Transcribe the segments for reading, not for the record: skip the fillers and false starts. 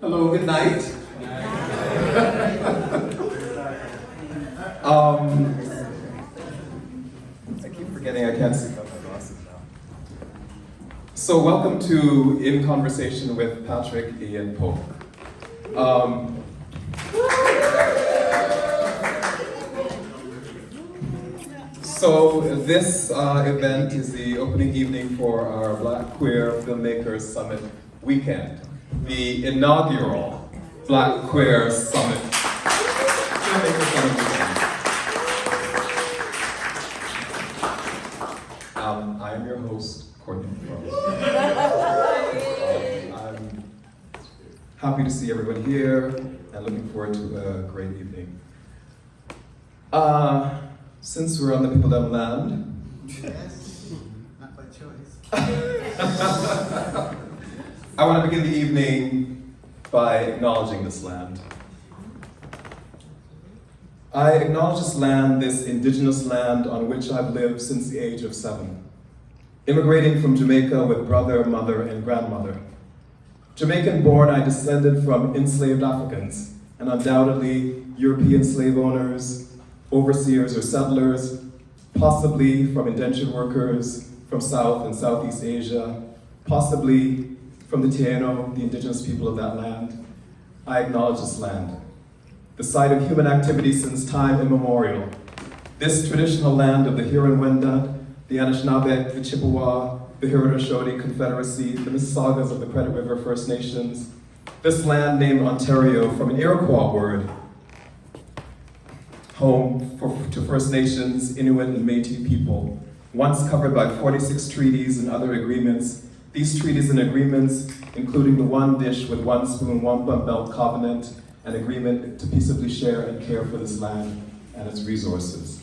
Hello, good night. I keep forgetting I can't see my glasses now. So welcome to In Conversation with Patrick, Ian, Polk. So this event is the opening evening for our Black Queer Filmmakers Summit weekend. The inaugural Black Queer Summit. Filmmakers Summit weekend. I am your host, Courtney. I'm happy to see everyone here and looking forward to a great evening. Since we're on the People Them land, yes, not by choice. I want to begin the evening by acknowledging this land. I acknowledge this land, this indigenous land on which I've lived since the age of 7, immigrating from Jamaica with brother, mother, and grandmother. Jamaican born, I descended from enslaved Africans, and undoubtedly European slave owners, overseers or settlers, possibly from indentured workers from South and Southeast Asia, possibly from the Taino, the indigenous people of that land. I acknowledge this land, the site of human activity since time immemorial. This traditional land of the Huron-Wendat, the Anishinaabe, the Chippewa, the Haudenosaunee Confederacy, the Mississaugas of the Credit River First Nations. This land named Ontario from an Iroquois word, home to First Nations, Inuit, and Métis people, once covered by 46 treaties and other agreements. These treaties and agreements, including the One Dish with One Spoon, Wampum Belt Covenant, an agreement to peaceably share and care for this land and its resources.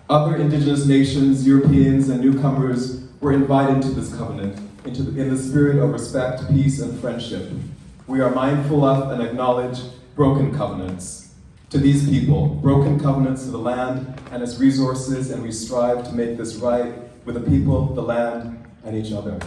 Other indigenous nations, Europeans, and newcomers were invited to this covenant in the spirit of respect, peace, and friendship. We are mindful of and acknowledge broken covenants to these people, broken covenants to the land and its resources, and we strive to make this right with the people, the land, and each other.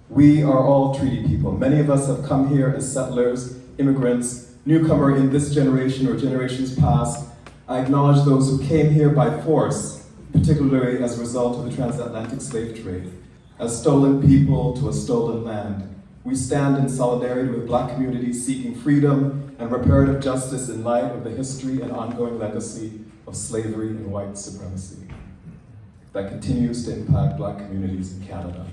We are all treaty people. Many of us have come here as settlers, immigrants, newcomer in this generation or generations past. I acknowledge those who came here by force, particularly as a result of the transatlantic slave trade, as stolen people to a stolen land. We stand in solidarity with Black communities seeking freedom and reparative justice in light of the history and ongoing legacy of slavery and white supremacy that continues to impact Black communities in Canada.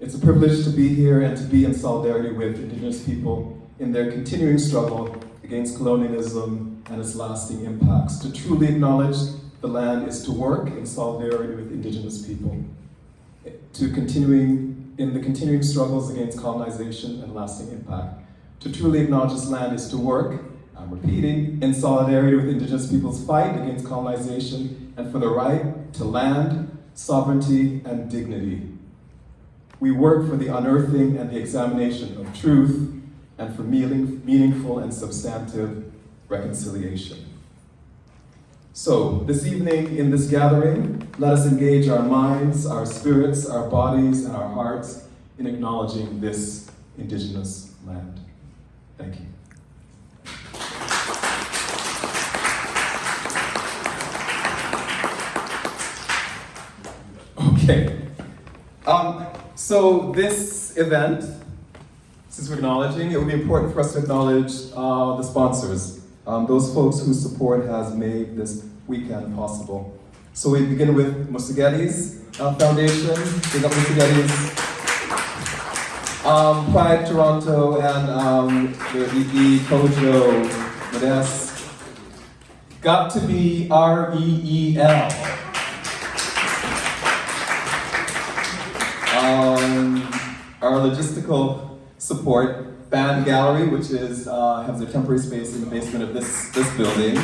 It's a privilege to be here and to be in solidarity with Indigenous people in their continuing struggle against colonialism and its lasting impacts. To truly acknowledge the land is to work in solidarity with Indigenous people, to in the continuing struggles against colonization and lasting impact. To truly acknowledge this land is to work, I'm repeating, in solidarity with Indigenous people's fight against colonization and for the right to land, sovereignty, and dignity. We work for the unearthing and the examination of truth and for meaningful and substantive reconciliation. So, this evening in this gathering, let us engage our minds, our spirits, our bodies, and our hearts in acknowledging this Indigenous land. Thank you. Okay. So this event, since we're acknowledging, it would be important for us to acknowledge the sponsors, those folks whose support has made this weekend possible. So we begin with Musagetti's Foundation, big up Musagetti's, Pride Toronto, and the EP, Kojo, Modeste. Got to be REEL. Our logistical support, Band Gallery, which is has a temporary space in the basement of this building.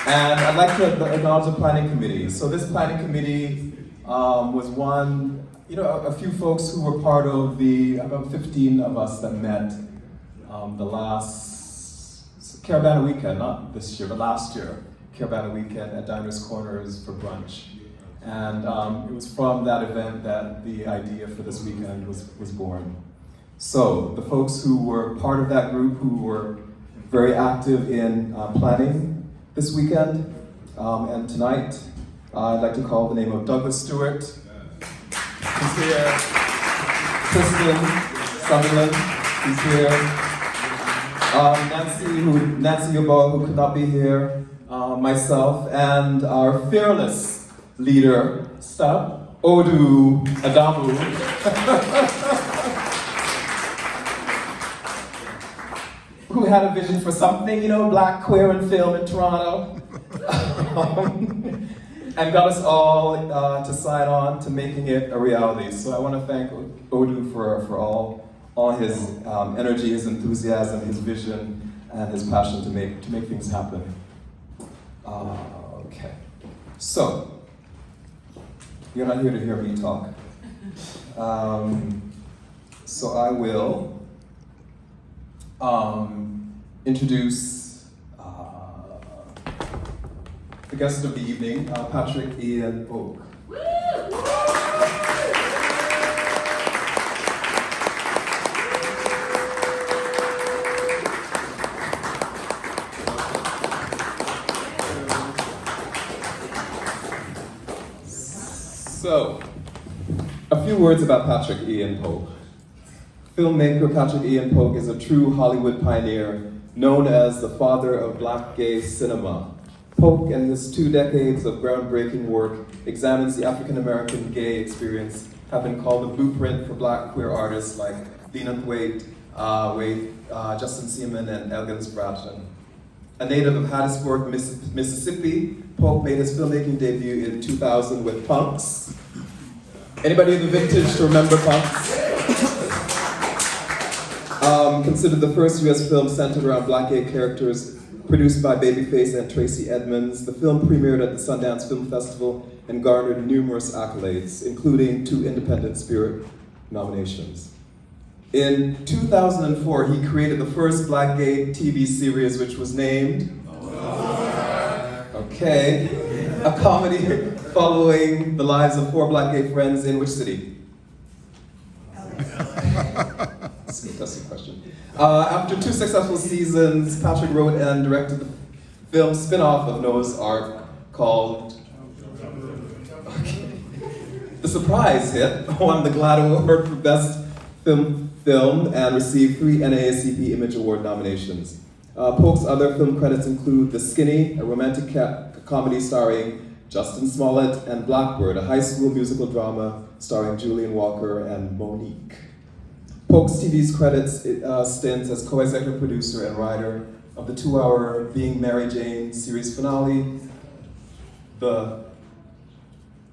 And I'd like to acknowledge the planning committee. So this planning committee was one, a few folks who were part of about 15 of us that met the last Caravana weekend, not this year, but last year, Caravana weekend at Diners Corners for brunch. And it was from that event that the idea for this weekend was born. So, the folks who were part of that group, who were very active in planning this weekend and tonight, I'd like to call the name of Douglas Stewart. He's here. Kristen Sutherland, he's here. Nancy Yobo, who could not be here. Myself, and our fearless leader, Odu Adamu. Who had a vision for something, black, queer, and film in Toronto. And got us all to sign on to making it a reality. So I want to thank Odu for all his energy, his enthusiasm, his vision, and his passion to make things happen. Okay. So, you're not here to hear me talk. So I will introduce the guest of the evening, Patrick Ian Polk. So, a few words about Patrick Ian Polk. Filmmaker Patrick Ian Polk is a true Hollywood pioneer, known as the father of black gay cinema. Polk and his 2 decades of groundbreaking work examines the African-American gay experience, have been called the blueprint for black queer artists like Lena Waite, Justin Seaman, and Elgin Spratton. A native of Hattiesburg, Mississippi, Polk made his filmmaking debut in 2000 with Punks. Anybody of the vintage to remember Punks? Considered the first US film centered around black gay characters, produced by Babyface and Tracy Edmonds. The film premiered at the Sundance Film Festival and garnered numerous accolades, including 2 Independent Spirit nominations. In 2004, he created the first black gay TV series, which was named a comedy following the lives of 4 black gay friends in which city? That's a good question. After 2 successful seasons, Patrick wrote and directed the film spin-off of Noah's Ark called The Surprise Hit, won the GLAAD Award for Best Film and received 3 NAACP Image Award nominations. Polk's other film credits include The Skinny, a romantic comedy starring Justin Smollett, and Blackbird, a high school musical drama starring Julian Walker and Monique. Polk's TV's credits stints as co-executive producer and writer of the 2-hour Being Mary Jane series finale, The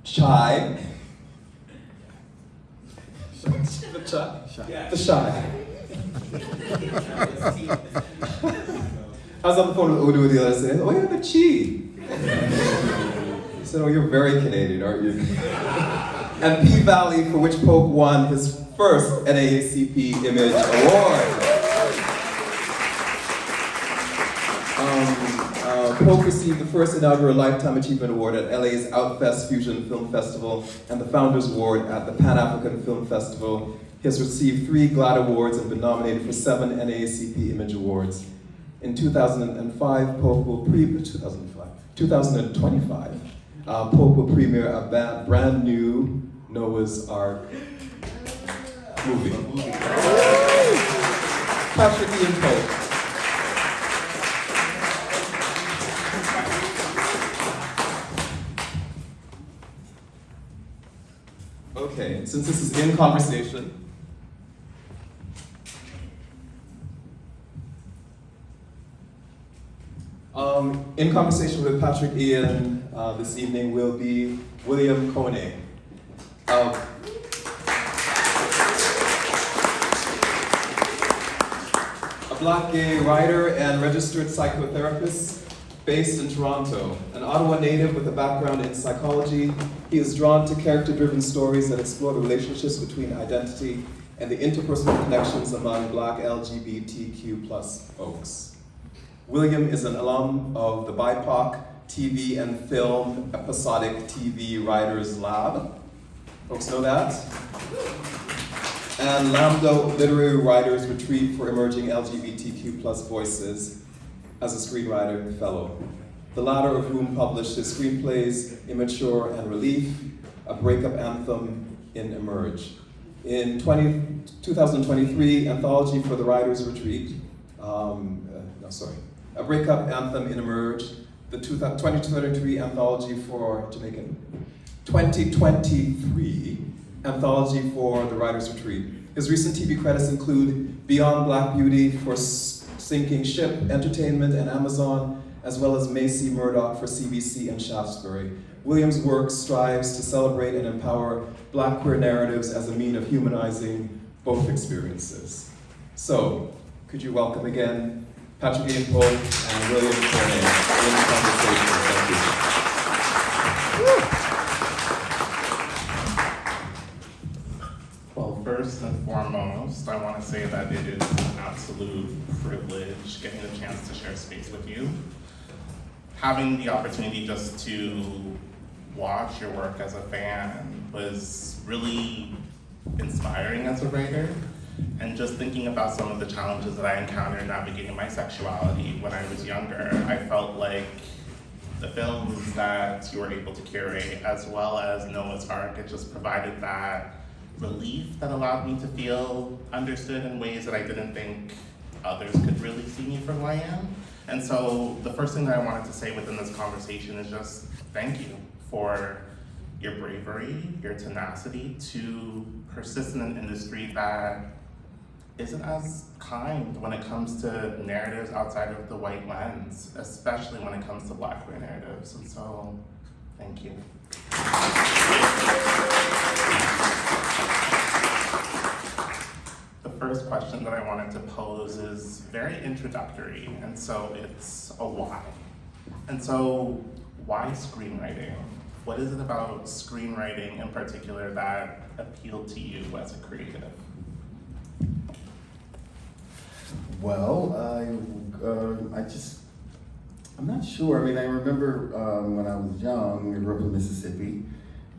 Shy. The Shy. I was on the phone with Odu the other day. Oh yeah, the Chi. He said, oh, you're very Canadian, aren't you? And P-Valley, for which Polk won his first NAACP Image Award. Polk received the first inaugural Lifetime Achievement Award at LA's Outfest Fusion Film Festival and the Founders Award at the Pan-African Film Festival. He has received 3 GLAAD Awards and been nominated for 7 NAACP Image Awards. In 2025, Polk will 2025, Polk will premiere a brand new Noah's Ark movie. Patrick Ian Polk. Okay, since this is in conversation, in conversation with Patrick Ian this evening will be William Kone. A black gay writer and registered psychotherapist based in Toronto. An Ottawa native with a background in psychology, he is drawn to character-driven stories that explore the relationships between identity and the interpersonal connections among black LGBTQ+ folks. William is an alum of the BIPOC TV and Film Episodic TV Writers Lab. Folks know that? and Lambda Literary Writers Retreat for Emerging LGBTQ+ Voices as a screenwriter fellow, the latter of whom published his screenplays Immature and Relief, a breakup anthem in Emerge. In 2023, Anthology for the Writers Retreat, a breakup anthem in Emerge, the 2023 Anthology for Jamaican, 2023 Anthology for the Writers Retreat. His recent TV credits include Beyond Black Beauty for Sinking Ship Entertainment and Amazon, as well as Macy Murdoch for CBC and Shaftesbury. Williams' work strives to celebrate and empower Black queer narratives as a means of humanizing both experiences. So, could you welcome again Patrick Ian Polk and William Cornell in the conversation. Thank you. Well, first and foremost, I want to say that it is an absolute privilege getting the chance to share space with you. Having the opportunity just to watch your work as a fan was really inspiring as a writer. And just thinking about some of the challenges that I encountered navigating my sexuality when I was younger, I felt like the films that you were able to curate, as well as Noah's Ark, it just provided that relief that allowed me to feel understood in ways that I didn't think others could really see me for who I am. And so the first thing that I wanted to say within this conversation is just thank you for your bravery, your tenacity to persist in an industry that isn't as kind when it comes to narratives outside of the white lens, especially when it comes to Black queer narratives. And so, thank you. The first question that I wanted to pose is very introductory, and so it's a why. And so, why screenwriting? What is it about screenwriting in particular that appealed to you as a creative? Well, I'm not sure. I mean, I remember when I was young, I grew up in Mississippi,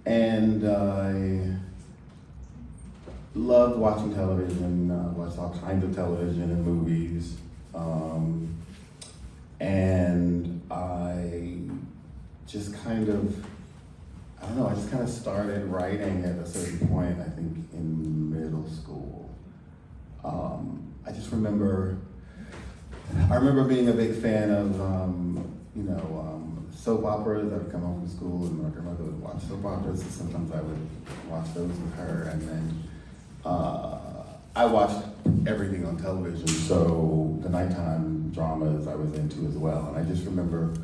and I loved watching television, watched all kinds of television and movies, and I just kind of, I don't know, I just kind of started writing at a certain point, I think in middle school. I just remember, being a big fan of, soap operas. I would come home from school and my grandmother would watch soap operas, so sometimes I would watch those with her, and then I watched everything on television, so the nighttime dramas I was into as well, and I just remember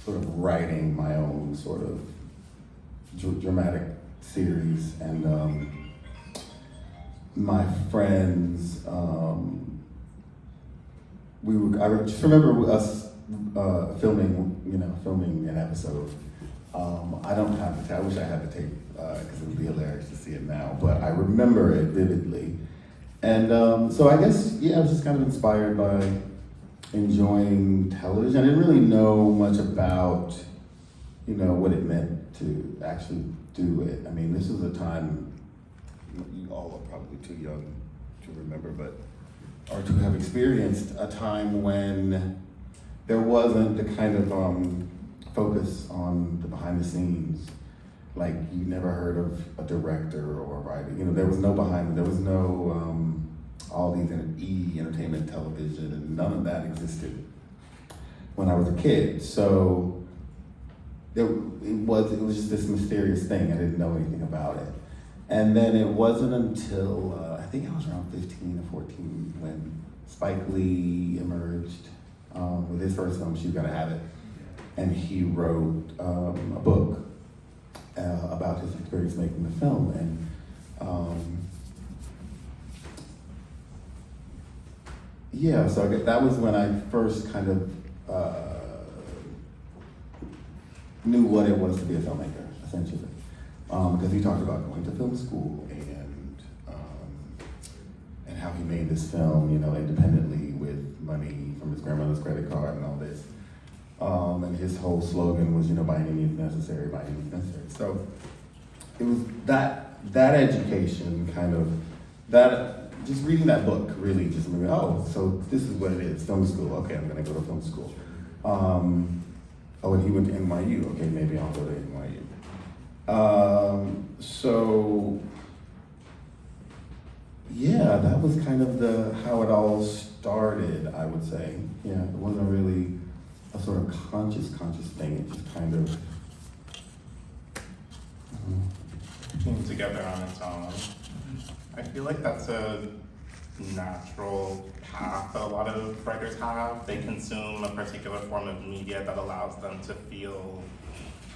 sort of writing my own sort of dramatic series, and my friends, I just remember us filming an episode. I don't have the tape. I wish I had the tape because it would be hilarious to see it now, but I remember it vividly. And so I guess, I was just kind of inspired by enjoying television. I didn't really know much about, what it meant to actually do it. I mean, this was a time, you all are probably too young to remember, or to have experienced a time when there wasn't the kind of focus on the behind the scenes. Like, you never heard of a director or a writer. There was no all these entertainment television, and none of that existed when I was a kid. So it was just this mysterious thing. I didn't know anything about it. And then it wasn't until, I think I was around 15 or 14 when Spike Lee emerged with his first film, She's Gotta Have It. And he wrote a book about his experience making the film. And so I guess that was when I first kind of knew what it was to be a filmmaker, essentially. Because he talked about going to film school and how he made this film, independently with money from his grandmother's credit card and all this. And his whole slogan was, by any means necessary, by any means necessary. So it was that education kind of that, just reading that book really just made me, oh, so this is what it is, film school, okay, I'm gonna go to film school. Oh, and he went to NYU, okay, maybe I'll go to NYU. So, yeah, that was kind of how it all started, I would say. Yeah, it wasn't really a sort of conscious thing, it just kind of, Came together on its own. I feel like that's a natural path that a lot of writers have. They consume a particular form of media that allows them to feel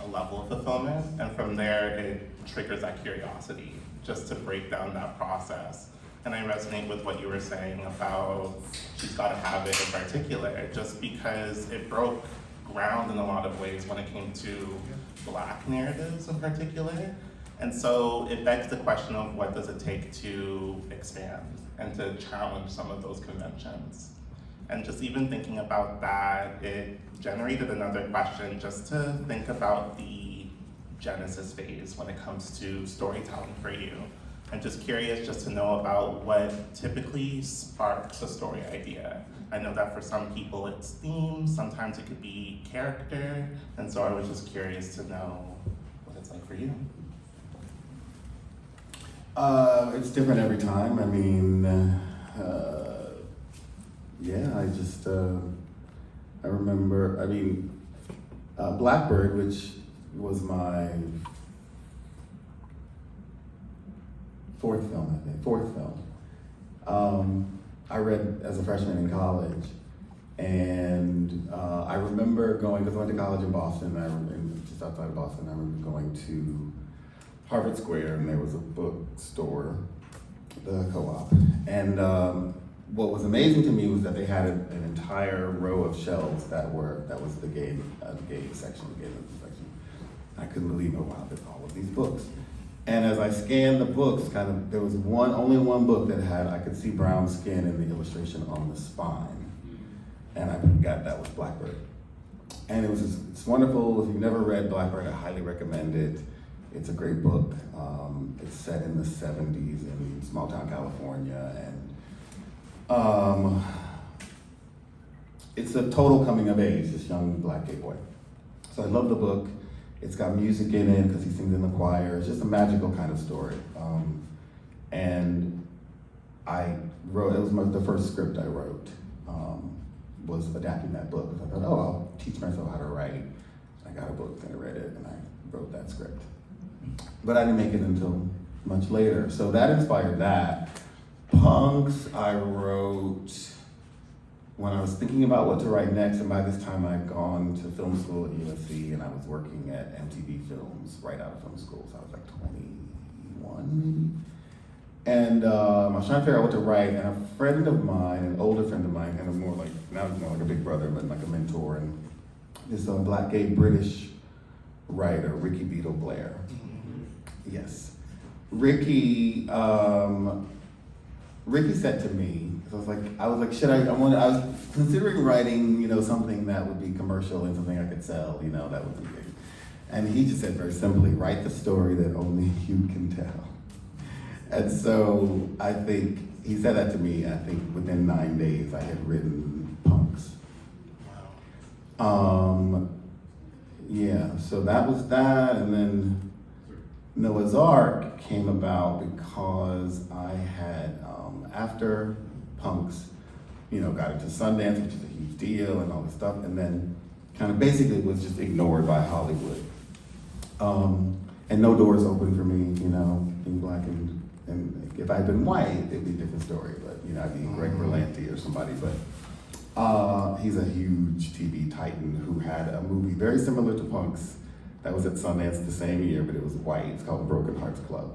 a level of fulfillment, and from there it triggers that curiosity just to break down that process. And I resonate with what you were saying about she's got to have it in particular, just because it broke ground in a lot of ways when it came to Black narratives in particular. And so it begs the question of what does it take to expand and to challenge some of those conventions. And just even thinking about that, it generated another question just to think about the genesis phase when it comes to storytelling for you. I'm just curious just to know about what typically sparks a story idea. I know that for some people it's theme, sometimes it could be character, and so I was just curious to know what it's like for you. it's different every time. I mean, yeah, I remember, Blackbird, which was my fourth film. I read as a freshman in college, and I remember going, because I went to college in Boston, just outside of Boston, I remember going to Harvard Square, and there was a bookstore, the Co-op, and what was amazing to me was that they had an entire row of shelves that was the gay section, the gay literature section. I couldn't believe, oh wow, there's all of these books. And as I scanned the books, there was only one book that I could see brown skin in the illustration on the spine. And I got that was Blackbird. And it's wonderful. If you've never read Blackbird, I highly recommend it. It's a great book. It's set in the 70s in small town California, and it's a total coming of age, this young Black gay boy. So I love the book. It's got music in it because he sings in the choir. It's just a magical kind of story. And I wrote, it was the first script I wrote, was adapting that book. Because I thought, oh, I'll teach myself how to write. I got a book and I read it and I wrote that script. But I didn't make it until much later. So that inspired that. Punks, I wrote when I was thinking about what to write next, and by this time I'd gone to film school at USC, and I was working at MTV Films right out of film school, so I was like 21 maybe. And I was trying to figure out what to write, and a friend of mine, an older friend of mine, kind of more like, now he's more like a big brother, but like a mentor, and this Black gay British writer, Ricky Beadle Blair. Yes. Ricky said to me, I was like, I was considering writing, something that would be commercial and something I could sell, that would be big. And he just said very simply, write the story that only you can tell. And so I think, he said that to me, I think within 9 days I had written Punks. Wow. Yeah, so that was that, and then Noah's Ark came about because I had, after Punks, got into Sundance, which is a huge deal and all this stuff, and then kind of basically was just ignored by Hollywood. And no doors open for me, being Black, and if I had been white, it'd be a different story, but, I'd be Greg Berlanti or somebody, but he's a huge TV titan who had a movie very similar to Punks that was at Sundance the same year, but it was white. It's called Broken Hearts Club.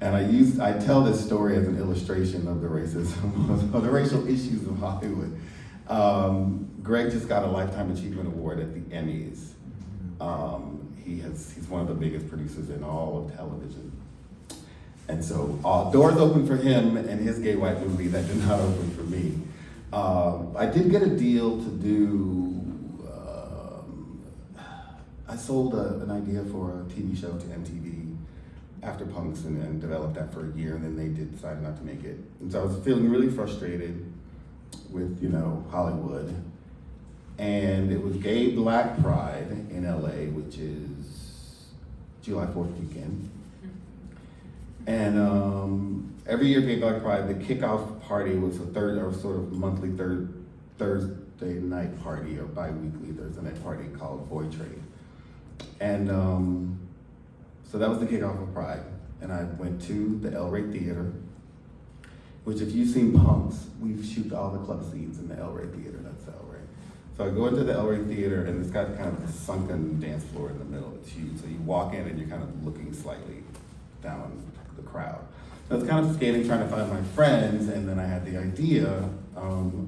And I tell this story as an illustration of the racism, of the racial issues of Hollywood. Greg just got a Lifetime Achievement Award at the Emmys. He's one of the biggest producers in all of television. And so doors open for him and his gay white movie that did not open for me. I did get a deal to do, I sold an idea for a TV show to MTV after Punks and developed that for a year, and then they decided not to make it. And so I was feeling really frustrated with, Hollywood. And it was Gay Black Pride in LA, which is July 4th weekend. And every year Gay Black Pride, the kickoff party was a sort of monthly Thursday night party or bi-weekly Thursday night party called Boy Trade. And so that was the kickoff of Pride. And I went to the El Rey Theater, which if you've seen Punks, we shoot all the club scenes in the El Rey Theater, that's El Rey. So I go into the El Rey Theater and it's got kind of a sunken dance floor in the middle, it's huge. So you walk in and you're kind of looking slightly down the crowd. So I was kind of skating, trying to find my friends, and then I had the idea, I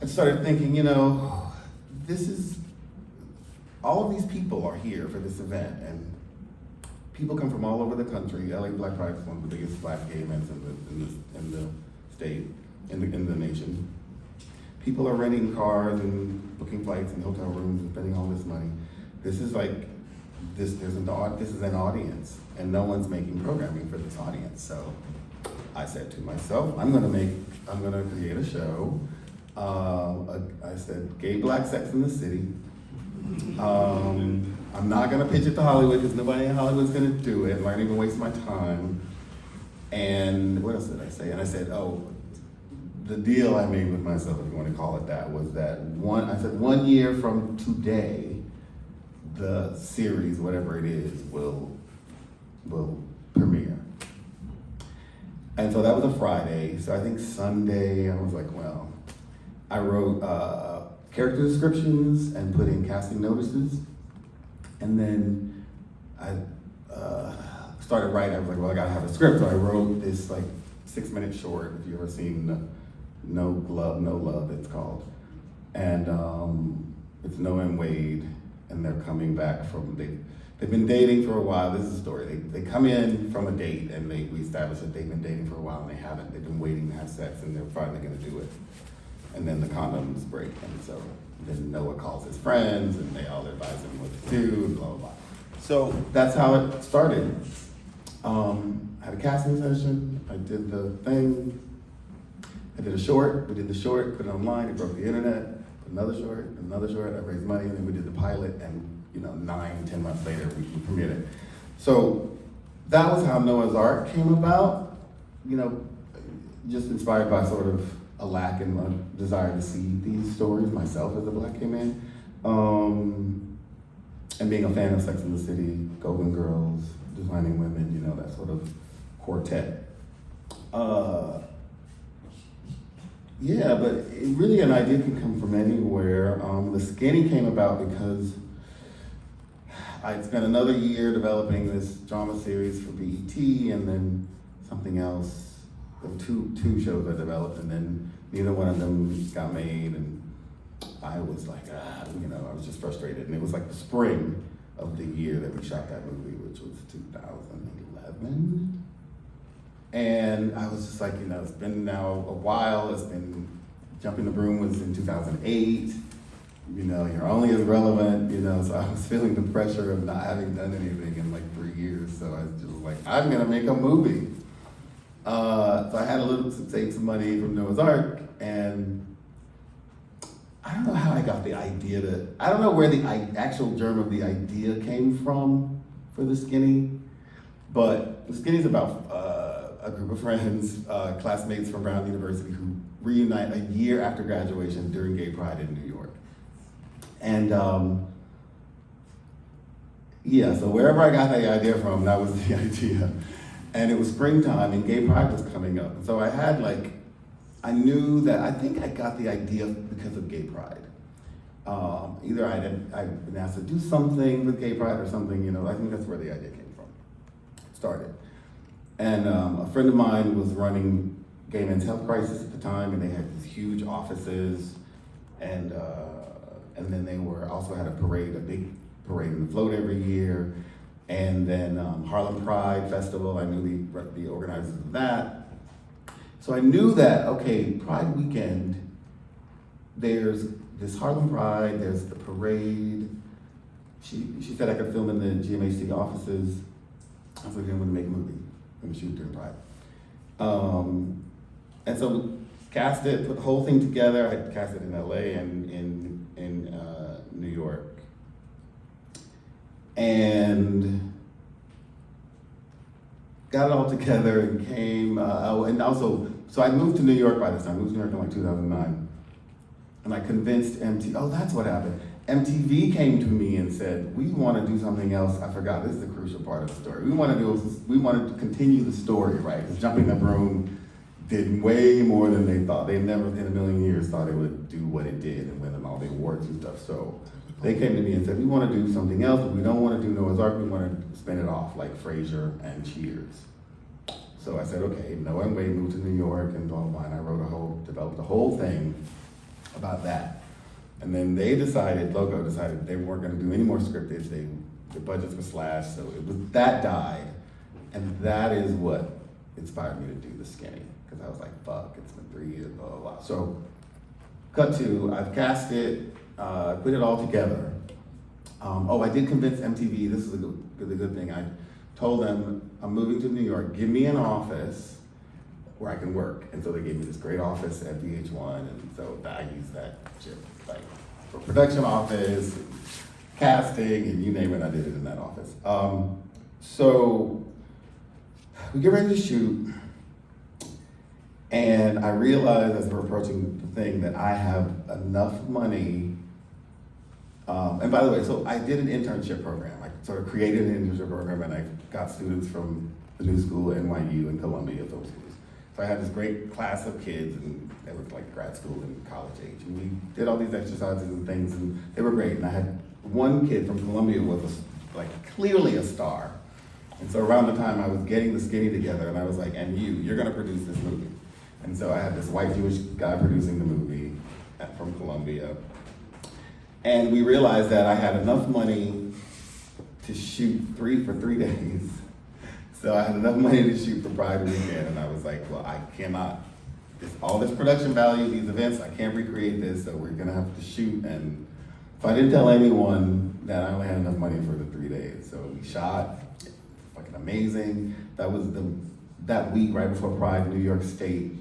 started thinking, all of these people are here for this event, and people come from all over the country. LA Black Pride is one of the biggest Black gay events in the state, in the nation. People are renting cars and booking flights and hotel rooms and spending all this money. This is an audience, and no one's making programming for this audience. So I said to myself, I'm gonna create a show. I said, gay black sex in the city. I'm not gonna pitch it to Hollywood because nobody in Hollywood's gonna do it. I'm not even waste my time. And what else did I say? And I said, the deal I made with myself, if you want to call it that, was that 1 year from today, the series, whatever it is, will premiere. And so that was a Friday. So I think Sunday, I was like, well, I wrote character descriptions and put in casting notices. And then I started writing. I was like, well, I gotta have a script. So I wrote this 6-minute short, if you've ever seen No Glove, No Love, it's called. And it's Noah and Wade, and they're coming back from, they've been dating for a while. This is a story. They come in from a date, and we established that they've been dating for a while, and they haven't. They've been waiting to have sex, and they're finally gonna do it. And then the condoms break, and so then Noah calls his friends, and they all advise him what to do, and blah, blah, blah. So that's how it started. I had a casting session, I did the thing, I did a short, we did the short, put it online, it broke the internet, put another short, I raised money, and then we did the pilot, and 9-10 months later, we premiered it. So that was how Noah's Ark came about, just inspired by sort of a lack in my desire to see these stories myself as a Black gay man. And being a fan of Sex and the City, Golden Girls, Designing Women, that sort of quartet. Yeah, but really an idea can come from anywhere. The Skinny came about because I'd spent another year developing this drama series for BET, and then something else. There were two shows I developed, and then neither one of them got made, and I was like, I was just frustrated. And it was like the spring of the year that we shot that movie, which was 2011. And I was just like, it's been now a while. It's been, Jumping the Broom was in 2008. You're only as relevant, so I was feeling the pressure of not having done anything in 3 years. So I was just like, I'm gonna make a movie. So I had to save some money from Noah's Ark, and I don't know how I got the idea I don't know where the actual germ of the idea came from for The Skinny, but The Skinny's about a group of friends, classmates from Brown University, who reunite a year after graduation during Gay Pride in New York. And so wherever I got the idea from, that was the idea. And it was springtime and Gay Pride was coming up. So I had I knew that, I think I got the idea because of Gay Pride. Either I'd been asked to do something with Gay Pride or something, I think that's where the idea came from, started. And a friend of mine was running Gay Men's Health Crisis at the time, and they had these huge offices, and then they also had a big parade in the float every year. And then Harlem Pride Festival, I knew the organizers of that. So I knew that, okay, Pride weekend, there's this Harlem Pride, there's the parade. She said I could film in the GMHC offices. I was like, I'm gonna make a movie. I'm gonna shoot during Pride. And so we cast it, put the whole thing together. I cast it in LA and in New York. And got it all together and came, and also, so I moved to New York by this time. I moved to New York in like 2009. And I convinced MTV, oh, that's what happened. MTV came to me and said, we want to do something else. I forgot, this is the crucial part of the story. We want to continue the story, right? Because Jumping the Broom did way more than they thought. They never in a million years thought it would do what it did and win all the awards and stuff. So they came to me and said, we want to do something else, but we don't want to do Noah's Ark, we want to spin it off like Frasier and Cheers. So I said, okay, Noah and Wade moved to New York and blah, blah, blah, and I developed a whole thing about that. And then they Logo decided they weren't gonna do any more scriptage. The budgets were slashed, so that died. And that is what inspired me to do The Skinny, because I was like, fuck, it's been 3 years, blah, blah, blah. So, cut to, I've cast it, put it all together. I did convince MTV, this is the good thing. I told them, I'm moving to New York, give me an office where I can work. And so they gave me this great office at VH1, and so I used that shit, like, for production office, casting, and you name it, I did it in that office. So we get ready to shoot, and I realized as we're approaching the thing that I have enough money. And by the way, so I did an internship program. I sort of created an internship program, and I got students from the New School, NYU, and Columbia Film Schools. So I had this great class of kids, and they were like grad school and college age. And we did all these exercises and things, and they were great. And I had one kid from Columbia was like clearly a star. And so around the time I was getting The Skinny together, and I was like, and you're gonna produce this movie. And so I had this white Jewish guy producing the movie from Columbia. And we realized that I had enough money to shoot for 3 days. So I had enough money to shoot for Pride weekend, and I was like, well, I cannot, all this production value, these events, I can't recreate this, so we're gonna have to shoot. And so I didn't tell anyone that I only had enough money for the 3 days. So we shot, fucking amazing. That was that week right before Pride, New York State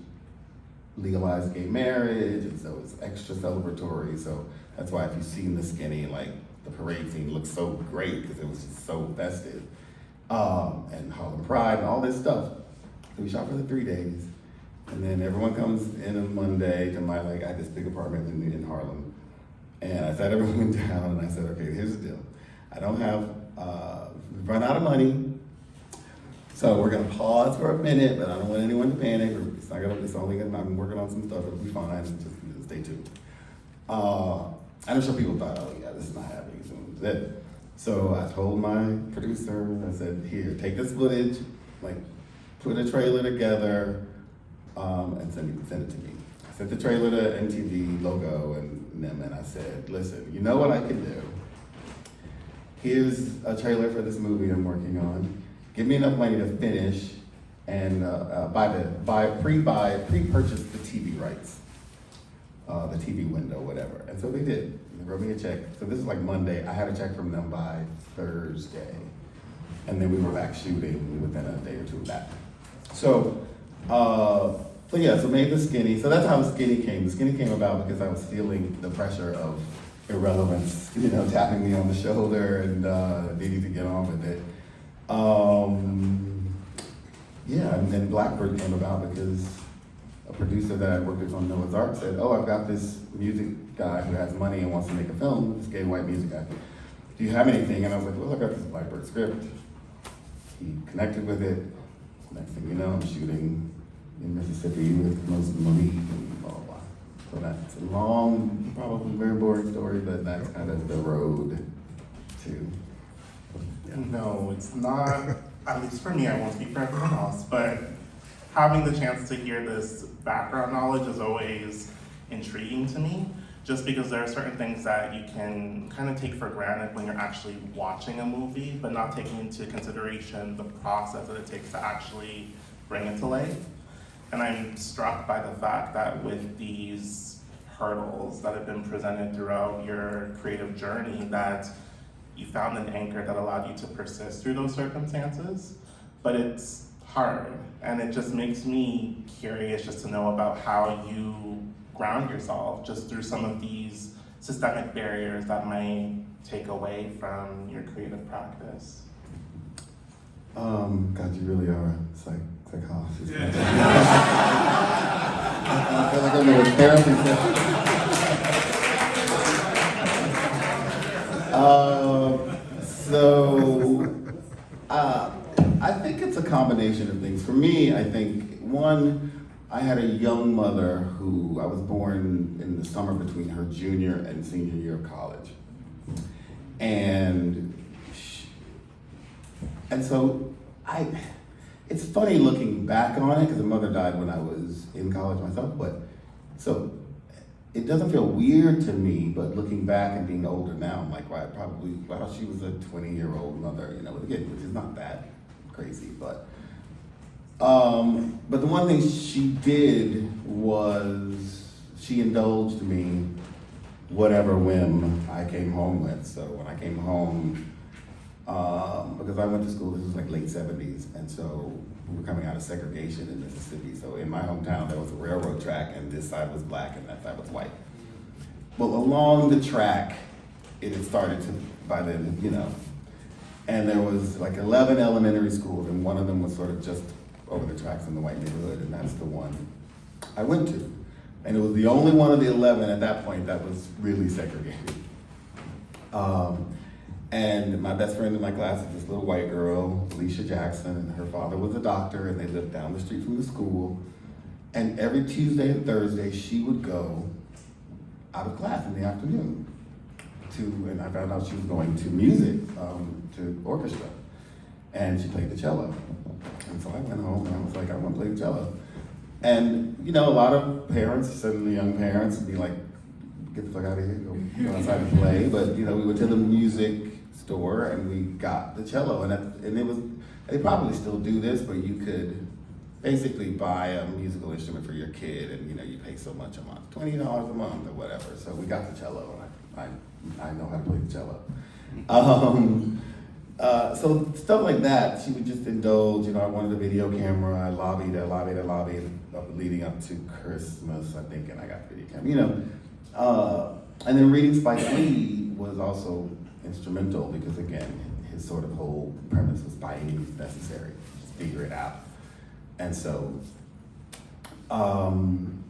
legalized gay marriage, and so it was extra celebratory. So that's why if you've seen The Skinny, like the parade scene looks so great because it was just so festive. And Harlem Pride and all this stuff. So we shot for the 3 days. And then everyone comes in on Monday to I had this big apartment in Harlem. And I sat everyone down and I said, okay, here's the deal. I don't have, we've run out of money. So we're gonna pause for a minute, but I don't want anyone to panic. I'm working on some stuff, it'll be fine, just stay tuned. I'm sure people thought, oh yeah, this is not happening soon. So I told my producer, I said, here, take this footage, like put a trailer together, and send it to me. I sent the trailer to MTV, Logo, and them, and I said, listen, you know what I can do? Here's a trailer for this movie I'm working on. Give me enough money to finish and pre-purchase the TV rights, the TV window, whatever. And so they did. They wrote me a check. So this is like Monday. I had a check from them by Thursday. And then we were back shooting within a day or two of that. So made The Skinny. So that's how The Skinny came. The Skinny came about because I was feeling the pressure of irrelevance, tapping me on the shoulder and needing to get on with it. And then Blackbird came about because a producer that I worked with on Noah's Ark said, oh, I've got this music guy who has money and wants to make a film, this gay white music guy. Do you have anything? And I was like, well, I got this Blackbird script. He connected with it. Next thing you know, I'm shooting in Mississippi with Malik and blah, blah, blah. So that's a long, probably very boring story, but that's kind of the road to. No, it's not, at least for me, I won't speak for everyone else, but having the chance to hear this background knowledge is always intriguing to me, just because there are certain things that you can kind of take for granted when you're actually watching a movie, but not taking into consideration the process that it takes to actually bring it to life. And I'm struck by the fact that with these hurdles that have been presented throughout your creative journey, that you found an anchor that allowed you to persist through those circumstances. but it's hard. And it just makes me curious just to know about how you ground yourself just through some of these systemic barriers that might take away from your creative practice. God, you really are a psychologist. I feel like I'm in a therapy session. I think it's a combination of things. For me, I think, one, I had a young mother who, I was born in the summer between her junior and senior year of college. And so it's funny looking back on it, because her mother died when I was in college myself, but so it doesn't feel weird to me, but looking back and being older now, I'm like, wow, she was a 20-year-old mother, you know, again, which is not that crazy, but the one thing she did was she indulged me whatever whim I came home with. So when I came home, because I went to school, this was like late 70s, and so we were coming out of segregation in Mississippi. So in my hometown, there was a railroad track, and this side was black and that side was white. Well, along the track, it had started to, by then, you know, and there was like 11 elementary schools, and one of them was sort of just over the tracks in the white neighborhood, and that's the one I went to. And it was the only one of the 11 at that point that was really segregated. And my best friend in my class is this little white girl, Alicia Jackson, and her father was a doctor, and they lived down the street from the school. And every Tuesday and Thursday, she would go out of class in the afternoon and I found out she was going to music, to orchestra, and she played the cello. And so I went home and I was like, I want to play the cello. And, you know, a lot of parents, certainly young parents, would be like, get the fuck out of here, go outside and play. But, you know, we went to the music store and we got the cello. And it was, they probably still do this, but you could basically buy a musical instrument for your kid and, you know, you pay so much a month, $20 a month or whatever. So we got the cello, and I know how to play the cello. So stuff like that, she would just indulge. You know, I wanted a video camera. I lobbied leading up to Christmas, I think, and I got the video camera. You know, and then reading Spike Lee was also instrumental because, again, his sort of whole premise was by any means necessary, just figure it out. And so,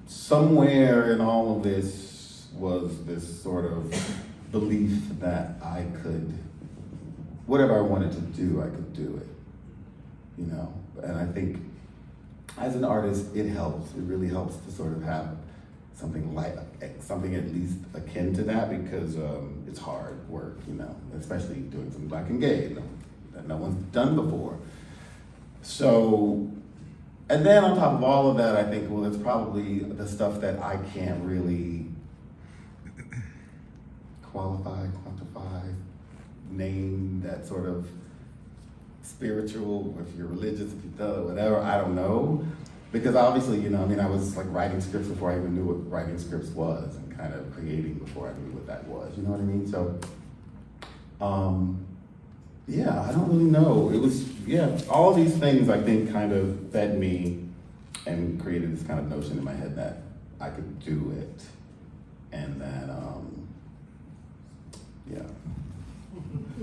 somewhere in all of this was this sort of belief that I could, whatever I wanted to do, I could do it, you know? And I think as an artist, it helps. It really helps to sort of have something at least akin to that, because it's hard work, you know, especially doing something Black and gay that no one's done before. So, and then on top of all of that, I think, well, it's probably the stuff that I can't really quantify, name, that sort of spiritual, if you're religious, if you're whatever, I don't know. Because obviously, you know, I mean, I was like writing scripts before I even knew what writing scripts was, and kind of creating before I knew what that was, you know what I mean? So, yeah, I don't really know. It was, yeah, all these things I think kind of fed me and created this kind of notion in my head that I could do it. And that, yeah.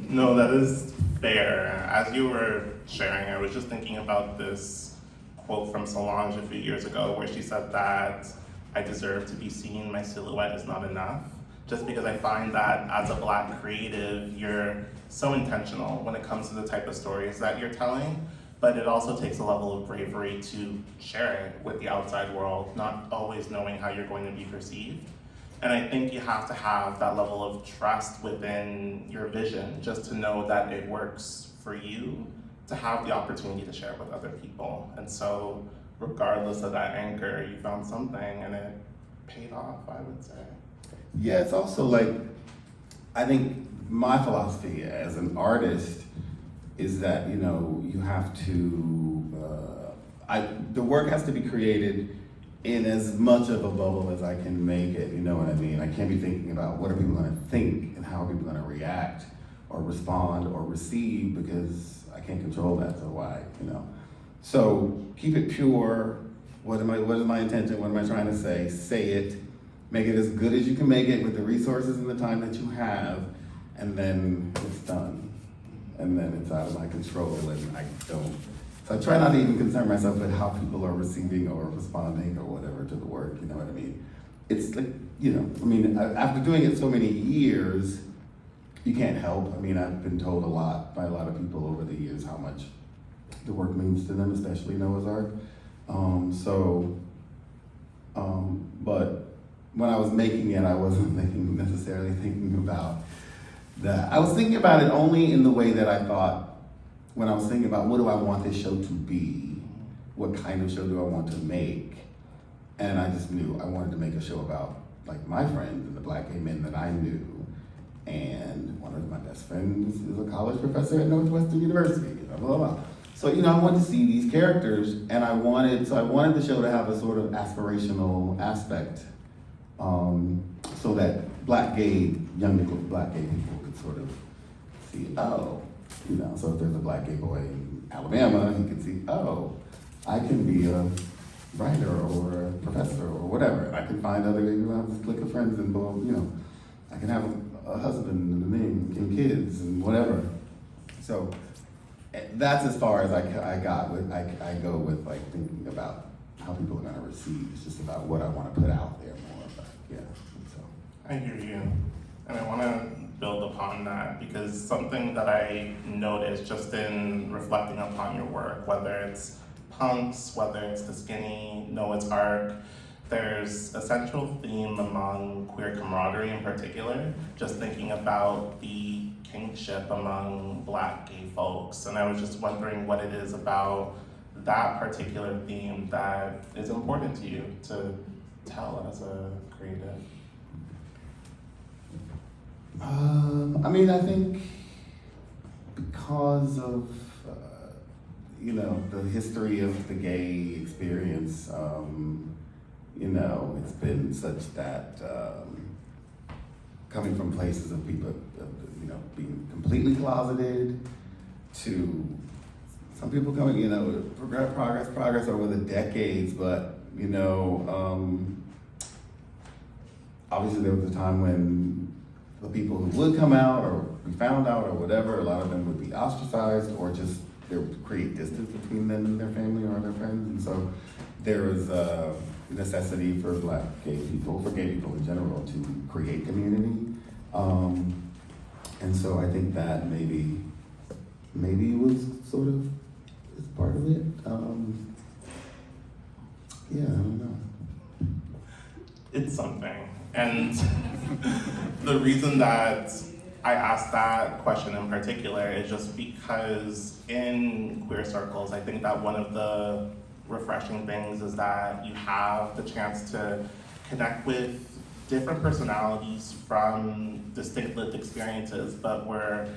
No, that is fair. As you were sharing, I was just thinking about this quote from Solange a few years ago where she said that I deserve to be seen, my silhouette is not enough. Just because I find that as a Black creative, you're so intentional when it comes to the type of stories that you're telling, but it also takes a level of bravery to share it with the outside world, not always knowing how you're going to be perceived. And I think you have to have that level of trust within your vision just to know that it works for you, to have the opportunity to share with other people. And so regardless of that anchor, you found something and it paid off, I would say. Yeah, it's also like, I think my philosophy as an artist is that, you know, you have to, the work has to be created in as much of a bubble as I can make it, you know what I mean? I can't be thinking about what are people gonna think and how are people gonna react or respond or receive, because I can't control that, so why, you know? So keep it pure. What is my intention? What am I trying to say? Say it. Make it as good as you can make it with the resources and the time that you have, and then it's done. And then it's out of my control, and I don't. So I try not to even concern myself with how people are receiving or responding or whatever to the work, you know what I mean? It's like, you know, I mean, after doing it so many years, you can't help. I mean, I've been told a lot by a lot of people over the years how much the work means to them, especially Noah's Ark. But when I was making it, I wasn't necessarily thinking about that. I was thinking about it only in the way that I thought, when I was thinking about what do I want this show to be? What kind of show do I want to make? And I just knew I wanted to make a show about like my friends and the Black gay men that I knew. And one of my best friends is a college professor at Northwestern University, blah, blah, blah. So, you know, I wanted to see these characters, and I wanted the show to have a sort of aspirational aspect, so that young Black gay people could sort of see, oh, you know, so if there's a Black gay boy in Alabama, he could see, oh, I can be a writer or a professor or whatever, and I can find other, you know, have this clique of friends and, you know, I can have a husband and kids and whatever. So that's as far as I got with, I go with like thinking about how people are gonna receive. It's just about what I wanna put out there more, but yeah, so. I hear you, and I wanna build upon that because something that I noticed just in reflecting upon your work, whether it's Punks, whether it's The Skinny, Noah's Ark, there's a central theme among queer camaraderie in particular, just thinking about the kingship among Black gay folks. And I was just wondering what it is about that particular theme that is important to you to tell as a creative. I mean, I think because of, you know, the history of the gay experience, you know, it's been such that coming from places of people, you know, being completely closeted to some people coming, you know, progress over the decades, but, you know, obviously there was a time when the people who would come out or be found out or whatever, a lot of them would be ostracized or just there would create distance between them and their family or their friends. And so there was a necessity for Black gay people, for gay people in general, to create community. And so I think that maybe it was sort of is part of it. Yeah, I don't know. It's something. And the reason that I asked that question in particular is just because in queer circles, I think that one of the refreshing things is that you have the chance to connect with different personalities from distinct lived experiences, but we're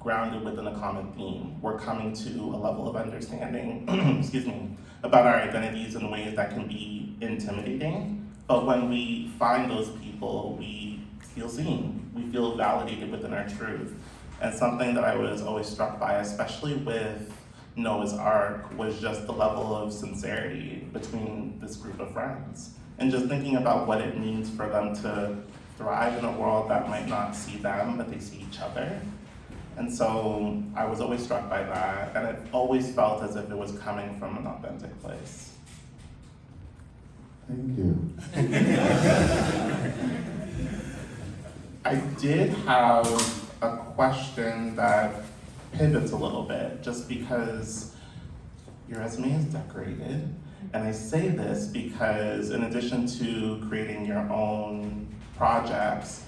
grounded within a common theme. We're coming to a level of understanding, excuse me, about our identities in ways that can be intimidating. But when we find those people, we feel seen. We feel validated within our truth. And something that I was always struck by, especially with Noah's Ark, was just the level of sincerity between this group of friends. And just thinking about what it means for them to thrive in a world that might not see them, but they see each other. And so I was always struck by that, and it always felt as if it was coming from an authentic place. Thank you. I did have a question that pivots a little bit, just because your resume is decorated. And I say this because in addition to creating your own projects,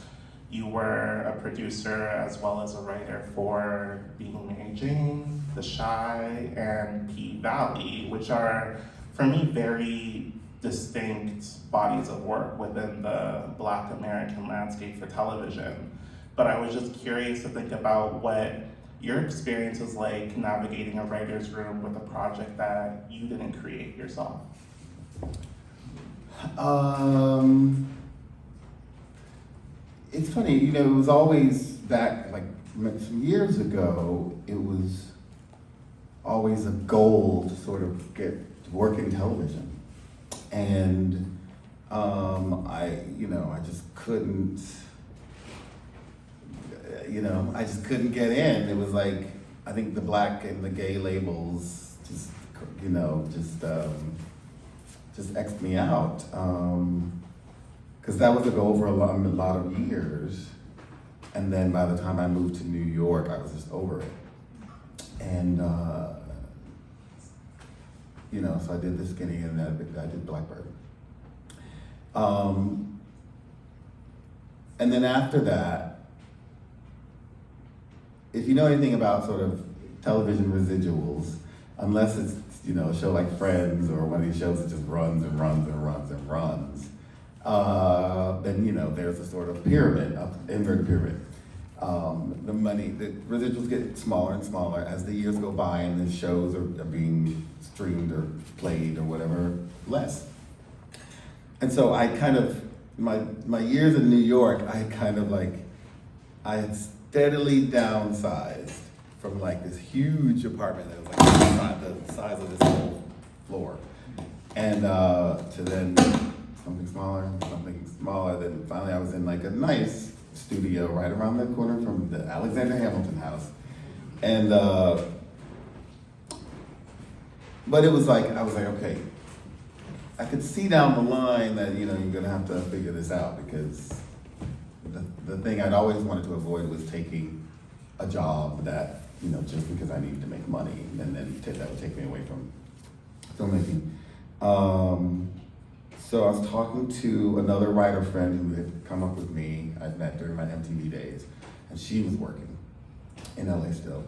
you were a producer as well as a writer for Being Mary Jane, The Shy, and P-Valley, which are, for me, very distinct bodies of work within the Black American landscape for television. But I was just curious to think about what your experience is like navigating a writer's room with a project that you didn't create yourself. It's funny, you know, it was always back, like some years ago, it was always a goal to sort of get work in television. And I just couldn't, I just couldn't get in. It was like, I think the black and the gay labels just X'd me out. Because that was a goal for a lot of years. And then by the time I moved to New York, I was just over it. And, so I did The Skinny and I did Blackbird. And then after that, if you know anything about sort of television residuals, unless it's, a show like Friends or one of these shows that just runs and runs and runs and runs, then, there's a sort of pyramid, inverted pyramid. The residuals get smaller and smaller as the years go by and the shows are being streamed or played or whatever, less. And so I kind of, my years in New York, I had steadily downsized from like this huge apartment that was like the size of this whole floor. And to then something smaller, then finally I was in like a nice studio right around the corner from the Alexander Hamilton house. And, but it was like, I was like, okay, I could see down the line that, you're gonna have to figure this out, because the thing I'd always wanted to avoid was taking a job that, just because I needed to make money, and then that would take me away from filmmaking. So I was talking to another writer friend who had come up with me. I'd met during my MTV days, and she was working in LA still.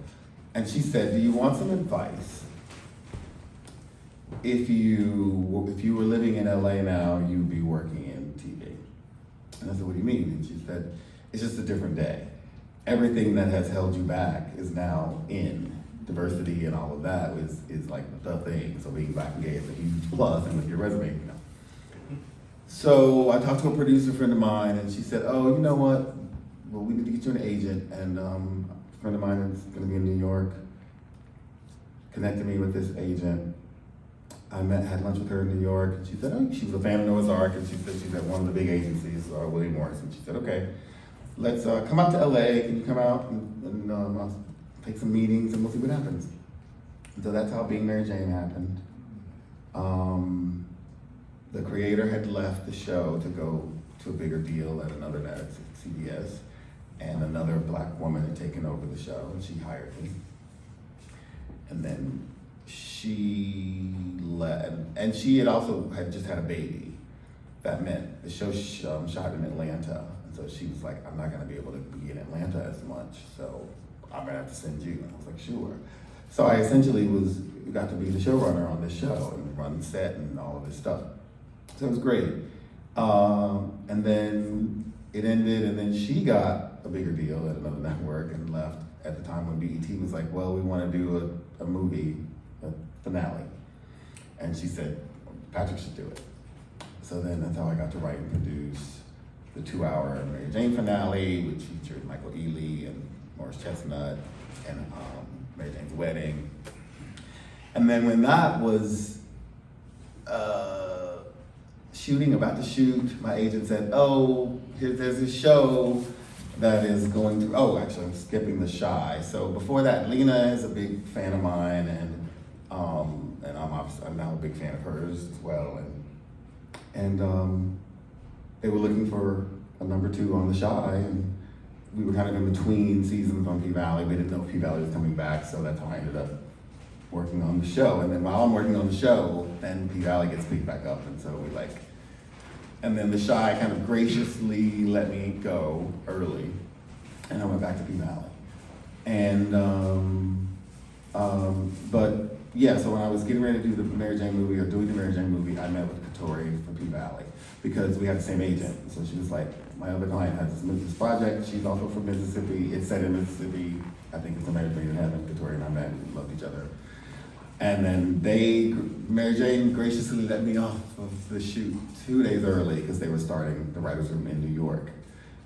And she said, do you want some advice? If you were living in LA now, you'd be working in TV. And I said, what do you mean? And she said, it's just a different day. Everything that has held you back is now in. Diversity and all of that is like the thing. So being black and gay is a huge plus, and with your resume, So I talked to a producer friend of mine, and she said, oh, you know what? Well, we need to get you an agent, and a friend of mine is gonna be in New York. Connected me with this agent. I had lunch with her in New York, and she said, oh, she was a fan of Noah's Ark, and she said she's at one of the big agencies, William Morris, and she said, okay, let's come out to LA, can you come out and I'll take some meetings and we'll see what happens. So that's how Being Mary Jane happened. The creator had left the show to go to a bigger deal at another net at CBS, and another black woman had taken over the show, and she hired me. And then she left, and she had also just had a baby. That meant the show shot in Atlanta, and so she was like, I'm not gonna be able to be in Atlanta as much, so I'm gonna have to send you. And I was like, sure. So I essentially got to be the showrunner on this show and run set and all of this stuff. So it was great. And then it ended, and then she got a bigger deal at another network and left at the time when BET was like, well, we want to do a movie, a finale. And she said, Patrick should do it. So then that's how I got to write and produce the 2-hour Mary Jane finale, which featured Michael Ealy and Morris Chestnut and Mary Jane's wedding. And then when that was about to shoot, my agent said, oh, there's this show that is going to, actually I'm skipping the Shy. So before that, Lena is a big fan of mine, and I'm now a big fan of hers as well. And they were looking for a number 2 on the Shy, and we were kind of in between seasons on P-Valley. We didn't know if P-Valley was coming back, so that's how I ended up working on the show. And then while I'm working on the show, then P-Valley gets picked back up, and so and then the Shy kind of graciously let me go early, and I went back to P-Valley. And, but yeah, so when I was getting ready to do the Mary Jane movie, or doing the Mary Jane movie, I met with Katori from P-Valley, because we had the same agent. So she was like, my other client has this project, she's also from Mississippi, it's set in Mississippi, I think it's a Mary Jane in Heaven. Katori and I met and loved each other. And then Mary Jane graciously let me off of the shoot 2 days early, because they were starting the writer's room in New York.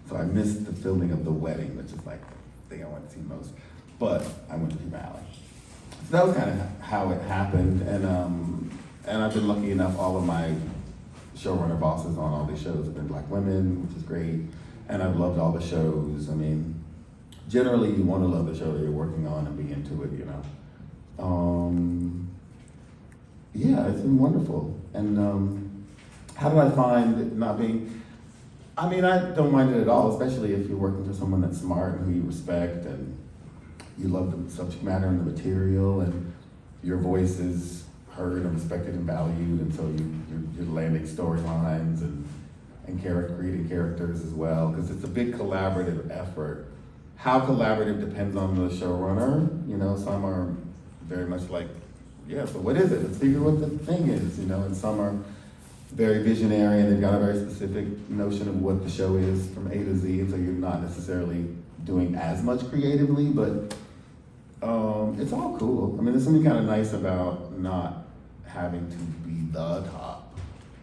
So I missed the filming of The Wedding, which is like the thing I wanted to see most. But I went to P-Valley. So that was kind of how it happened, and I've been lucky enough. All of my showrunner bosses on all these shows have been Black women, which is great, and I've loved all the shows. I mean, generally you want to love the show that you're working on and be into it, you know. Yeah, it's been wonderful. And how do I find it not being? I mean, I don't mind it at all, especially if you're working for someone that's smart and who you respect and you love the subject matter and the material, and your voice is heard and respected and valued, and so you're landing storylines and creating characters as well, because it's a big collaborative effort. How collaborative depends on the showrunner. You know, some are very much like, yeah, so what is it? Let's figure what the thing is, you know, and some are very visionary and they've got a very specific notion of what the show is from A to Z, and so you're not necessarily doing as much creatively, but it's all cool. I mean, there's something kind of nice about not having to be the top,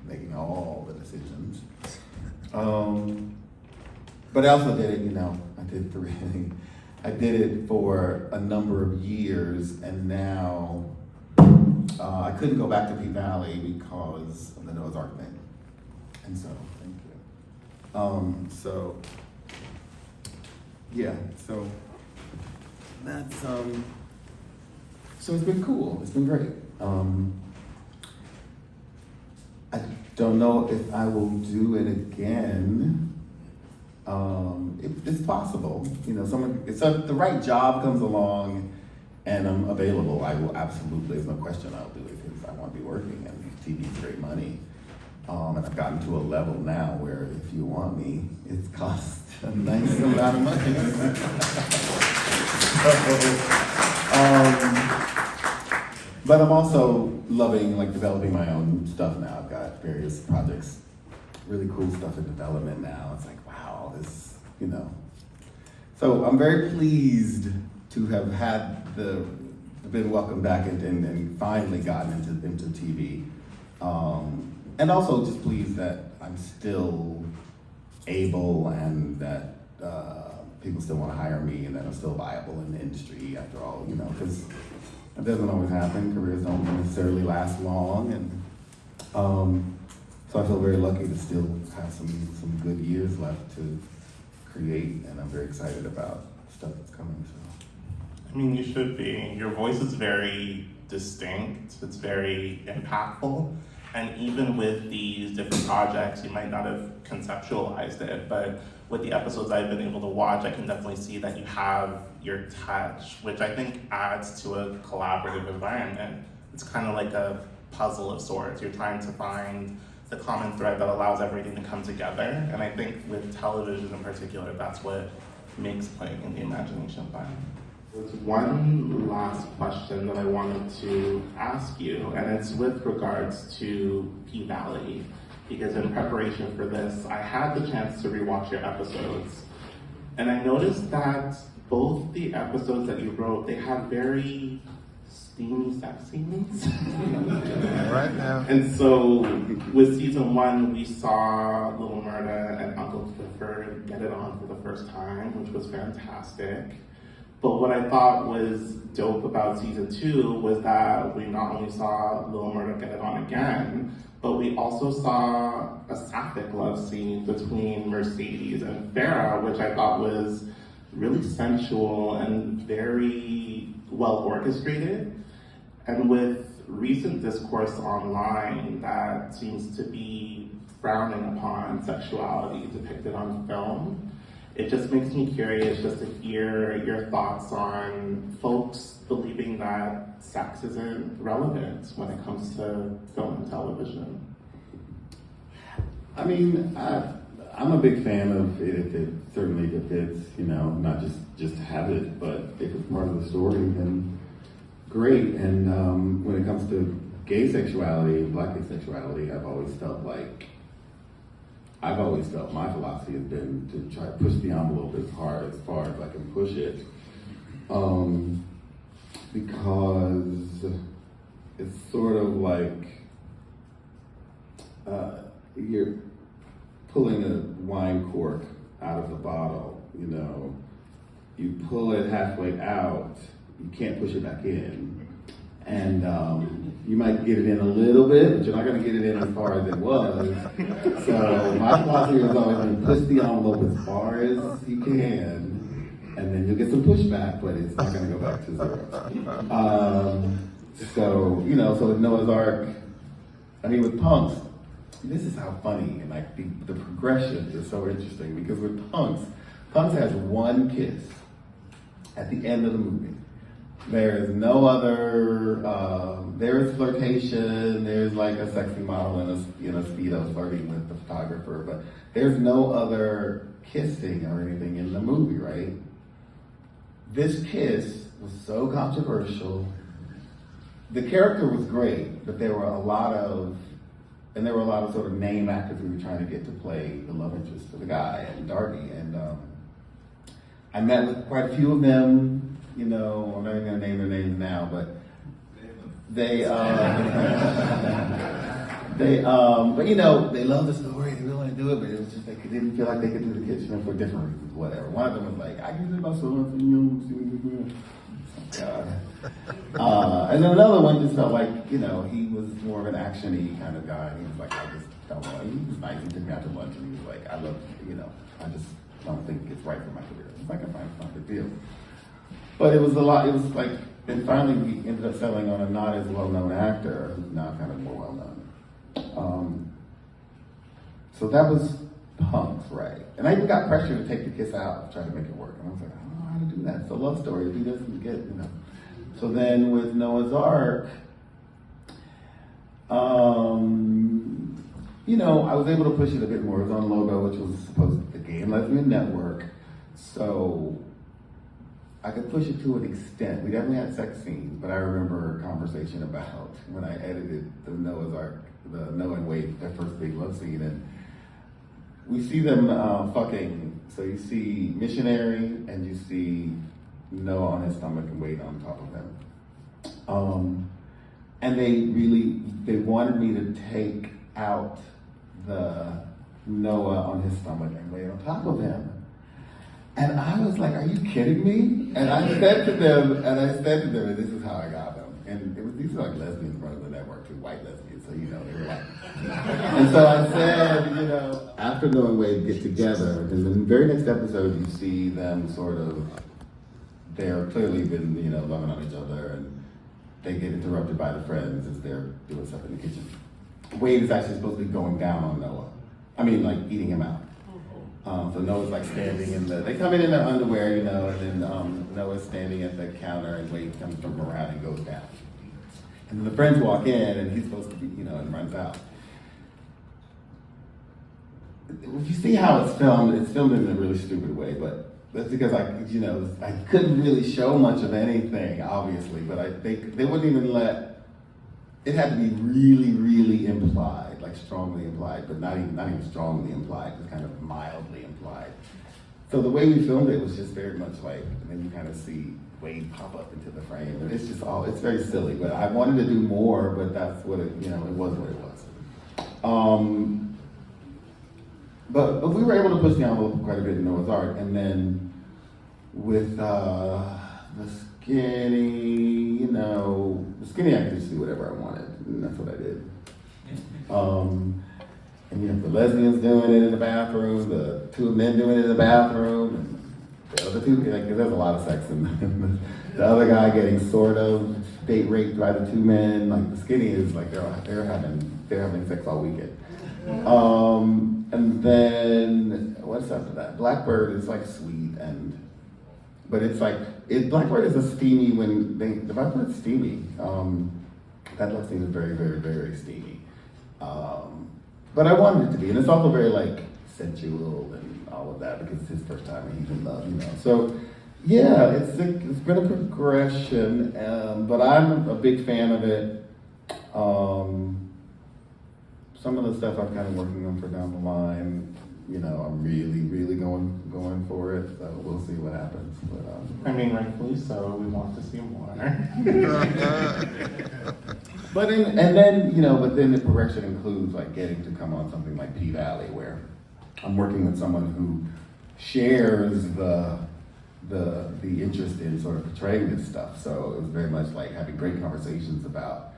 making all the decisions. But I also did it, you know, I did it for a number of years, and now I couldn't go back to P-Valley because of the Noah's Ark thing. And so, thank you. So, yeah, so that's, so it's been cool, it's been great. I don't know if I will do it again. It's possible, you know, if the right job comes along and I'm available, I will absolutely, there's no question I'll do it, because I want to be working, and TV's great money. And I've gotten to a level now where if you want me, it costs a nice amount of money. But I'm also loving, like, developing my own stuff now. I've got various projects, really cool stuff in development now. It's like, wow, this, you know. So I'm very pleased to have been welcomed back and finally gotten into TV. And also just pleased that I'm still able and that people still want to hire me and that I'm still viable in the industry after all, you know, because it doesn't always happen. Careers don't necessarily last long, and so I feel very lucky to still have some good years left to create, and I'm very excited about stuff that's coming. So. I mean, you should be. Your voice is very distinct. It's very impactful. And even with these different projects, you might not have conceptualized it, but with the episodes I've been able to watch, I can definitely see that you have your touch, which I think adds to a collaborative environment. It's kind of like a puzzle of sorts. You're trying to find the common thread that allows everything to come together. And I think with television in particular, that's what makes playing in the imagination fun. There's one last question that I wanted to ask you, and it's with regards to P-Valley, because in preparation for this, I had the chance to rewatch your episodes, and I noticed that both the episodes that you wrote, they had very steamy sex scenes. Right now. And so with season 1, we saw Little Murda and Uncle Clifford get it on for the first time, which was fantastic. But what I thought was dope about season 2 was that we not only saw Little Murda get it on again, but we also saw a sapphic love scene between Mercedes and Farrah, which I thought was really sensual and very well orchestrated. And with recent discourse online that seems to be frowning upon sexuality depicted on film, it just makes me curious just to hear your thoughts on folks believing that sex isn't relevant when it comes to film and television. I mean, I'm a big fan of it if it fits, you know, not just to have it, but if it's part of the story, then great. And when it comes to gay sexuality, Black gay sexuality, I've always felt my philosophy has been to try to push the envelope as far as I can push it, because it's sort of like you're pulling a wine cork out of the bottle, you know. You pull it halfway out, you can't push it back in. And you might get it in a little bit, but you're not going to get it in as far as it was. So my philosophy is always going to push the envelope as far as you can, and then you'll get some pushback, but it's not going to go back to zero. So, you know, so with Noah's Ark, I mean, with Punks, this is how funny, and like the progression is so interesting, because with Punks has one kiss at the end of the movie. There is no other, there is flirtation, there's like a sexy model in a Speedo flirting with the photographer, but there's no other kissing or anything in the movie, right? This kiss was so controversial. The character was great, but there were a lot of sort of name actors who were trying to get to play the love interest for the guy and Darby, and I met with quite a few of them. You know, I'm not even gonna name their names now, but they, but you know, they love the story, they really want to do it, but it was just like, they didn't feel like they could do the kitchen for different reasons, whatever. One of them was like, I can do about so much, and then another one just felt like, you know, he was more of an action-y kind of guy, and he was like, I just don't know, he was nice, he took me out to lunch, and he was like, I love, you know, I just don't think it's right for my career. It's like, it's not a big deal. But it was a lot, it was like, and finally we ended up settling on a not as well-known actor, who's now kind of more well-known. So that was Punks, right? And I even got pressure to take the kiss out, trying to make it work. And I was like, I don't know how to do that. It's a love story, if he doesn't get, you know. So then with Noah's Ark, you know, I was able to push it a bit more. It was on Logo, which was supposed to be the Gay and Lesbian Network. So I could push it to an extent. We definitely had sex scenes, but I remember a conversation about when I edited the Noah's Ark, the Noah and Wade, their first big love scene, and we see them fucking. So you see Missionary, and you see Noah on his stomach and Wade on top of him. And they wanted me to take out the Noah on his stomach and Wade on top of him. And I was like, are you kidding me? And I said to them, and this is how I got them. And these are like lesbians running the network, too, white lesbians, so you know, they were like. And so I said, you know, after Noah and Wade get together, in the very next episode, you see them sort of, they're clearly been, you know, loving on each other, and they get interrupted by the friends as they're doing stuff in the kitchen. Wade is actually supposed to be going down on Noah. I mean, like, eating him out. So Noah's like standing they come in their underwear, you know, and then Noah's standing at the counter, and Wade comes from around and goes down. And then the friends walk in, and he's supposed to be, you know, and runs out. If you see how it's filmed in a really stupid way, but that's because I couldn't really show much of anything, obviously, but they wouldn't even let, it had to be really, really implied, like strongly implied, but not even strongly implied, it was kind of mildly implied. So the way we filmed it was just very much like, and then you kind of see Wade pop up into the frame, and it's just it's very silly, but I wanted to do more, but that's what it, you know, it was what it was. But we were able to push the envelope quite a bit in Noah's Ark, and then with the skinny, you know, the skinny I could just do whatever I wanted, and that's what I did. And you have the lesbians doing it in the bathroom, the two men doing it in the bathroom, and the other two, like, there's a lot of sex in the other guy getting sort of date raped by the two men. Like the skinny is like they're having sex all weekend. And then what's after that? Blackbird is like sweet, but it's like Blackbird is a steamy the Blackbird's steamy. That love scene is very, very, very steamy. But I wanted it to be, and it's also very like sensual and all of that because it's his first time and he's in love, you know. So yeah, it's been a progression, but I'm a big fan of it. Some of the stuff I'm kind of working on for down the line, you know, I'm really, really going for it. So we'll see what happens. But I mean, rightfully so. We want to see more. But then the progression includes like getting to come on something like P-Valley, where I'm working with someone who shares the the interest in sort of portraying this stuff. So it was very much like having great conversations about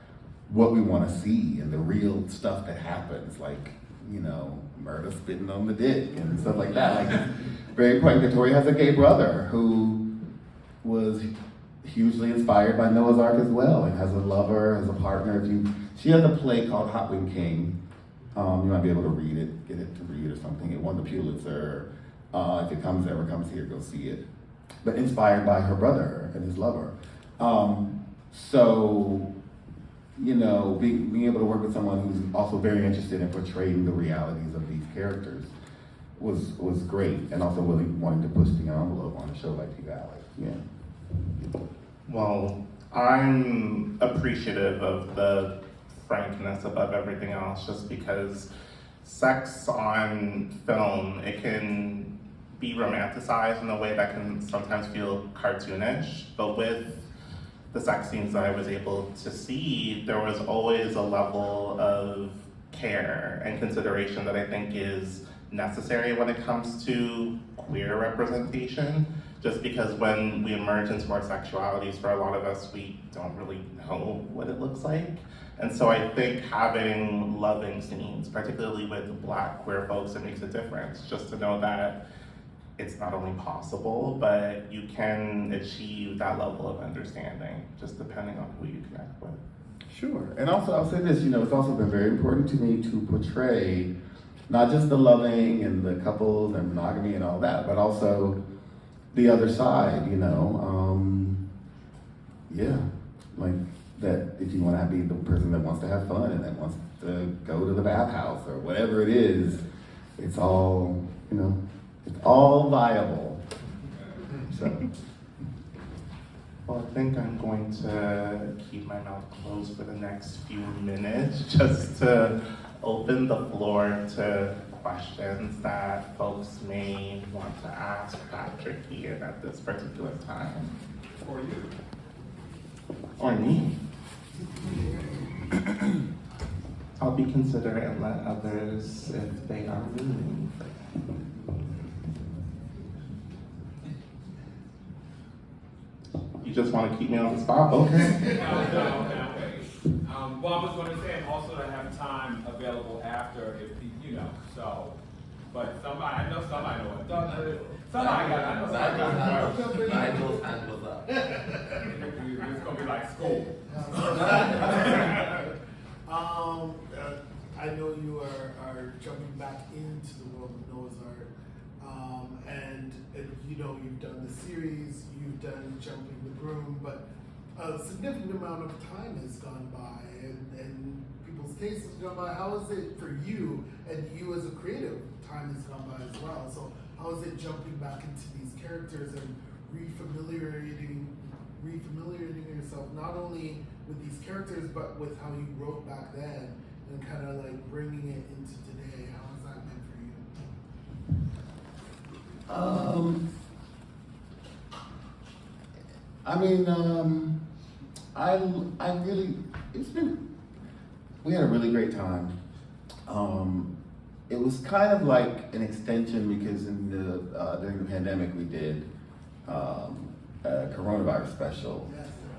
what we want to see and the real stuff that happens, like, you know, murder spitting on the dick and stuff like that. Like, very important. Victoria has a gay brother who was hugely inspired by Noah's Ark as well, and has a lover, has a partner. She has a play called Hot Wing King. You might be able to read it, get it to read or something. It won the Pulitzer. If it ever comes here, go see it. But inspired by her brother and his lover. So, you know, being able to work with someone who's also very interested in portraying the realities of these characters was great, and also really wanting to push the envelope on a show like P-Valley. Yeah. Well, I'm appreciative of the frankness above everything else, just because sex on film, it can be romanticized in a way that can sometimes feel cartoonish, but with the sex scenes that I was able to see, there was always a level of care and consideration that I think is necessary when it comes to queer representation, just because when we emerge into our sexualities, for a lot of us, we don't really know what it looks like. And so I think having loving scenes, particularly with Black queer folks, it makes a difference, just to know that it's not only possible, but you can achieve that level of understanding, just depending on who you connect with. Sure, and also I'll say this, you know, it's also been very important to me to portray not just the loving and the couples and monogamy and all that, but also the other side, you know. Yeah, like that if you want to be the person that wants to have fun and that wants to go to the bathhouse or whatever it is, it's all, you know, it's all viable. So. Well, I think I'm going to keep my mouth closed for the next few minutes, just to open the floor to questions that folks may want to ask Patrick Ian at this particular time. For you. Or me. I'll be considerate and let others if they are willing. You just want to keep me on the spot? Okay. No. Well, I was going to say also to have time available after, if you know, so. But somebody, I know somebody knows. Somebody got, I know somebody got. Nigel's hand was up. It's going to be like school. I know you are jumping back into the world of Noah's Ark, and you know you've done the series, you've done Jumping the Broom, but a significant amount of time has gone by, and people's tastes have gone by. How is it for you, and you as a creative, time has gone by as well? So how is it jumping back into these characters and refamiliating yourself not only with these characters but with how you wrote back then and kind of like bringing it into today? How has that been for you? I mean, we had a really great time. It was kind of like an extension because during the pandemic we did a coronavirus special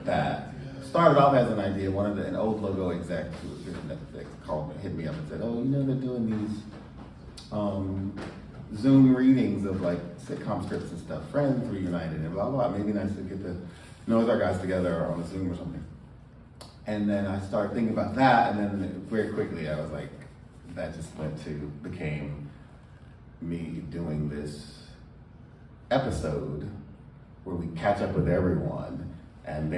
that started off as an idea. An old logo exec who was here at Netflix hit me up and said, "Oh, you know they're doing these Zoom readings of like sitcom scripts and stuff. Friends reunited and blah blah. Maybe nice to get the Noah's Ark guys together on a Zoom or something." And then I started thinking about that, and then very quickly I was like, that just became me doing this episode where we catch up with everyone and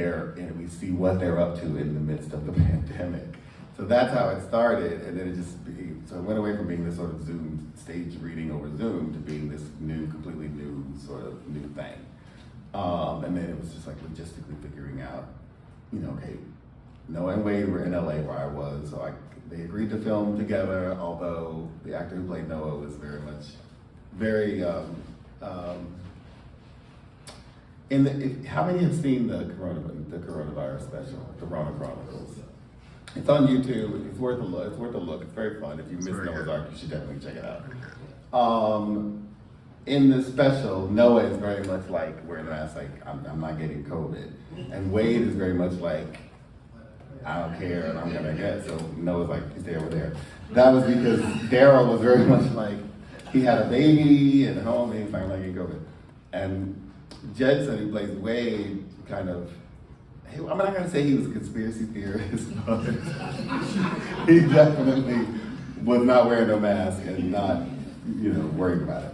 we see what they're up to in the midst of the pandemic. So that's how it started, and then it went away from being this sort of Zoom stage reading over Zoom to being this completely new sort of new thing. And then it was just like logistically figuring out, you know, okay, Noah and Wade were in LA where I was, so they agreed to film together, although the actor who played Noah was very how many have seen the coronavirus special, the Rona Chronicles? It's on YouTube. It's worth a look. It's very fun. If you miss Noah's Ark, you should definitely check it out. in the special, Noah is very much like wearing the mask, like I'm not getting COVID, and Wade is very much like I don't care and I'm gonna get. So Noah's like stay over there. That was because Daryl was very much like he had a baby and home and he's not getting COVID, and Jedson, who plays Wade, kind of. I'm not gonna say he was a conspiracy theorist, but he definitely was not wearing no mask and not, worried about it.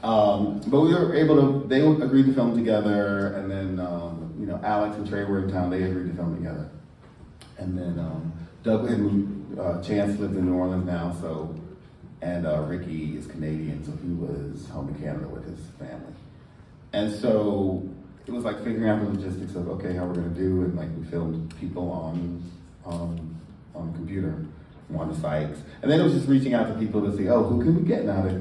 But we were able to, they agreed to film together, and then, Alex and Trey were in town, they agreed to film together. And then Doug had moved, Chance lives in New Orleans now, and Ricky is Canadian, so he was home in Canada with his family. And so it was like figuring out the logistics of, okay, how we're gonna do, and like we filmed people on the computer. Wanda Sykes. And then it was just reaching out to people to see, oh, who can we get now that,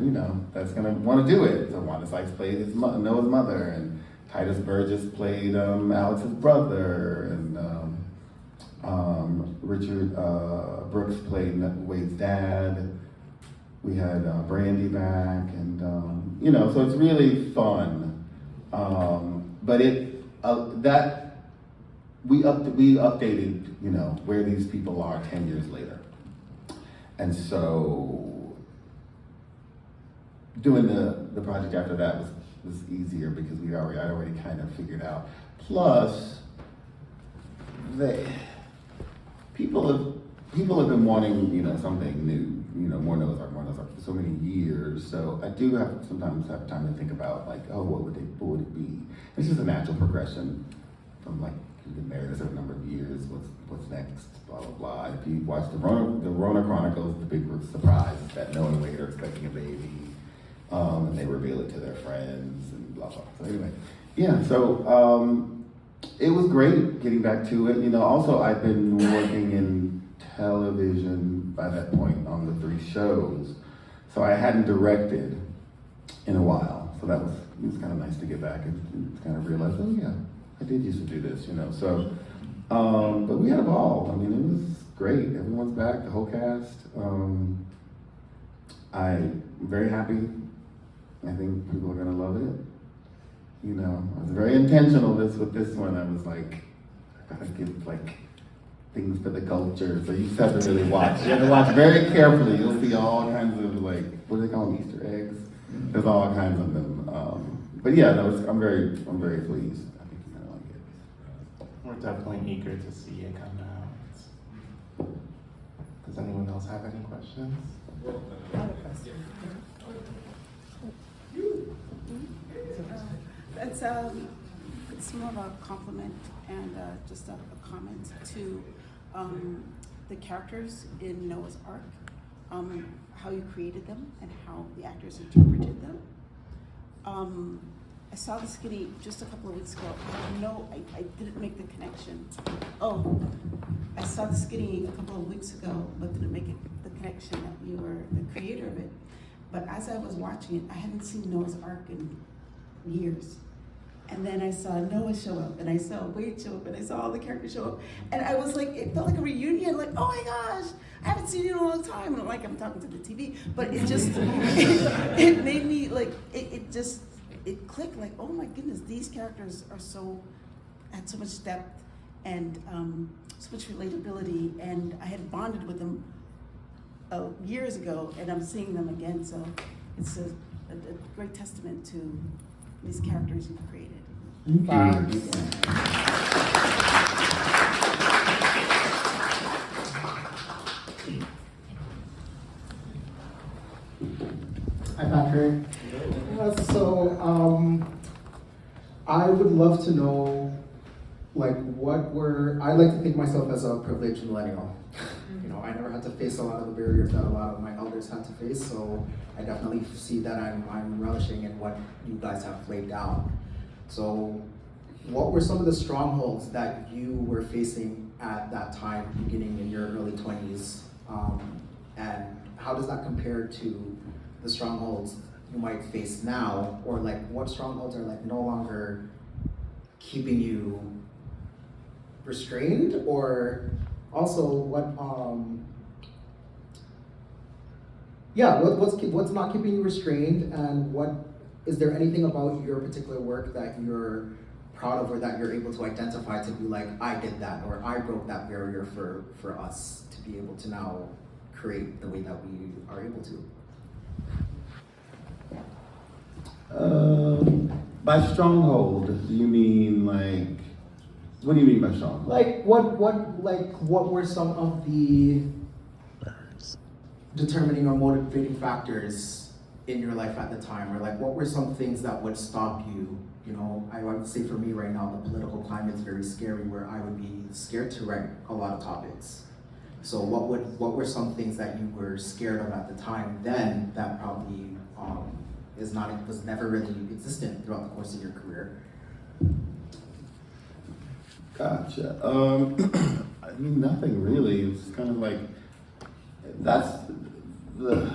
that's gonna wanna do it. So Wanda Sykes played Noah's mother, and Titus Burgess played Alex's brother, and Richard Brooks played Wade's dad. We had Brandy back, and so it's really fun. But we updated, where these people are 10 years later. And so doing the project after that was easier because I already kind of figured out. Plus, people have been wanting, something new, more Noah's Ark for so many years. So I do sometimes have time to think about like, oh, what would it be? It's just a natural progression from like, you've been married a certain number of years, what's next, blah, blah, blah. If you watch the Rona Chronicles, the big surprise is that Noah and Wade are expecting a baby, and they reveal it to their friends, and blah, blah. So anyway, yeah, so it was great getting back to it. Also I've been working in television by that point on the 3 shows, so I hadn't directed in a while, so it was kind of nice to get back and kind of realize, oh yeah, I did used to do this, so, but we had a ball. I mean, it was great. Everyone's back, the whole cast. I'm very happy. I think people are gonna love it. I was very intentional with this one. I was like, I gotta give like things for the culture. So you just have to really watch. You have to watch very carefully. You'll see all kinds of like, what do they call them, Easter eggs? There's all kinds of them. But yeah, I'm very pleased. We're definitely eager to see it come out. Does anyone else have any questions? It's more of a compliment and just a comment to the characters in Noah's Ark, how you created them and how the actors interpreted them. I saw the skinny just a couple of weeks ago. I didn't make the connection. Oh, I saw the skinny a couple of weeks ago, but didn't make the connection that you were the creator of it. But as I was watching it, I hadn't seen Noah's Ark in years. And then I saw Noah show up, and I saw Wade show up, and I saw all the characters show up. And I was like, it felt like a reunion, like, oh my gosh, I haven't seen you in a long time. And I'm talking to the TV, but it just, it made me like, it clicked like, oh my goodness, these characters had so much depth and so much relatability, and I had bonded with them years ago, and I'm seeing them again, so it's a great testament to these characters you've created. Hi, Patrick. I would love to know, like, I like to think myself as a privileged millennial. I never had to face a lot of the barriers that a lot of my elders had to face, so I definitely see that I'm relishing in what you guys have laid down. So, what were some of the strongholds that you were facing at that time, beginning in your early 20s, and how does that compare to the strongholds you might face now, or like what strongholds are like no longer keeping you restrained, or also what's not keeping you restrained, and what is there anything about your particular work that you're proud of or that you're able to identify to be like, I did that, or I broke that barrier for us to be able to now create the way that we are able to? By stronghold, do you mean like, what do you mean by stronghold? Like what were some of the determining or motivating factors in your life at the time, or like what were some things that would stop you? You know, I would say for me right now, the political climate is very scary, where I would be scared to write a lot of topics. So what were some things that you were scared of at the time then that probably was never really existent throughout the course of your career? Gotcha. I mean, nothing really. It's kind of like, that's the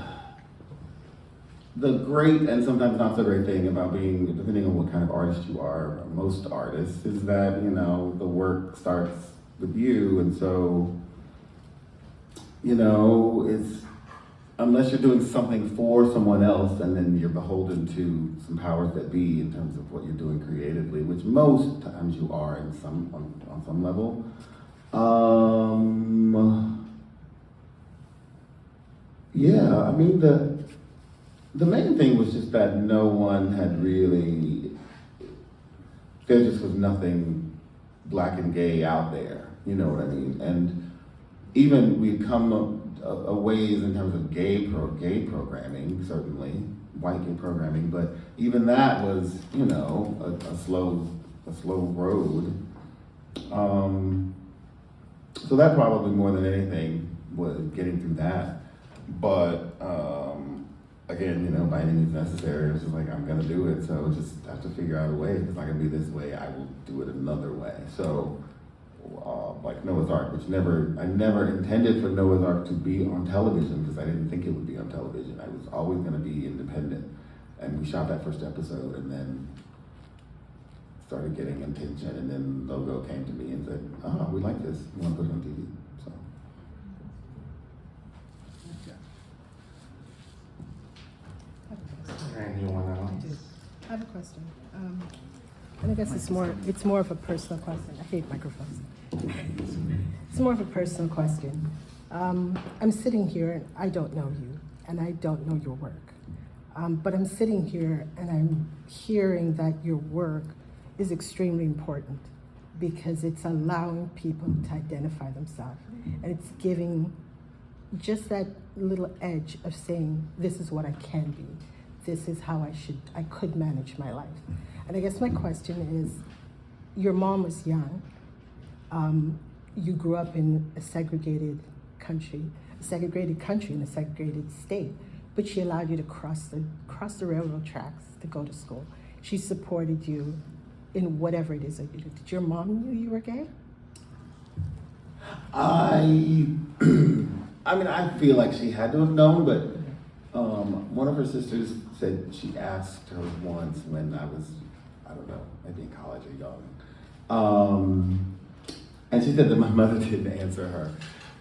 great and sometimes not so great thing about being, depending on what kind of artist you are, most artists, is that, you know, the work starts with you, and so, you know, it's, unless you're doing something for someone else, and then you're beholden to some powers that be in terms of what you're doing creatively, which most times you are on some level. Yeah, I mean, the main thing was just that no one had really, there just was nothing black and gay out there, you know what I mean? And even we'd come a ways in terms of gay programming, certainly, white gay programming, but even that was, you know, a slow road. So that probably more than anything was getting through that. But again, you know, by any means necessary, it was just like, I'm gonna do it, so just have to figure out a way. If it's not gonna be this way, I will do it another way. So, like Noah's Ark, which I never intended for Noah's Ark to be on television, because I didn't think it would be on television. I was always gonna be independent. And we shot that first episode and then started getting attention, and then Logo came to me and said, oh, we like this, we wanna put it on TV, so. Anyone else? I have a question. And I guess it's more of a personal question. I hate microphones. It's more of a personal question. I'm sitting here and I don't know you and I don't know your work. But I'm sitting here and I'm hearing that your work is extremely important because it's allowing people to identify themselves, and it's giving just that little edge of saying, this is what I can be. This is how I could manage my life. And I guess my question is, your mom was young. You grew up in a segregated country in a segregated state, but she allowed you to cross the railroad tracks to go to school. She supported you in whatever it is that you do. Did your mom knew you were gay? I mean, I feel like she had to have known, but one of her sisters said she asked her once when I was, I don't know, maybe in college or young. And she said that my mother didn't answer her.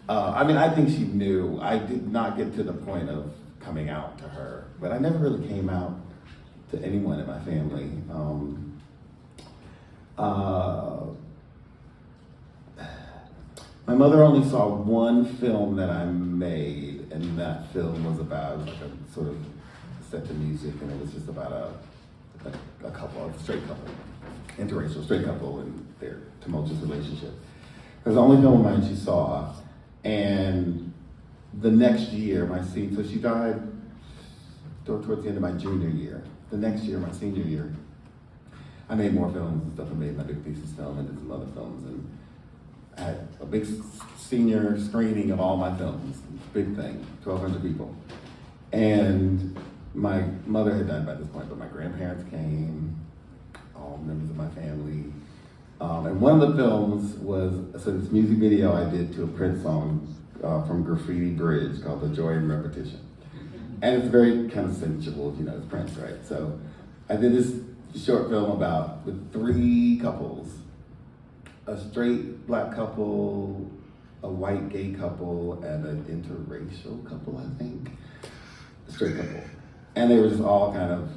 I mean, I think she knew. I did not get to the point of coming out to her, but I never really came out to anyone in my family. My mother only saw one film that I made, and that film was about like a sort of set to music, and it was just about a couple, a straight couple, interracial straight couple, and their tumultuous relationship. It was the only film of mine she saw, and the next year, so she died towards the end of my junior year. The next year, my senior year, I made more films and stuff. I made my big thesis film and did some other films, and I had a big senior screening of all my films. Big thing, 1,200 people. And my mother had died by this point, but my grandparents came, all members of my family. And one of the films was this music video I did to a Prince song from Graffiti Bridge called The Joy in Repetition. And it's very kind of sensual, you know, it's Prince, right? So I did this short film with 3 couples, a straight black couple, a white gay couple, and an interracial couple, I think. A straight couple. And they were just all kind of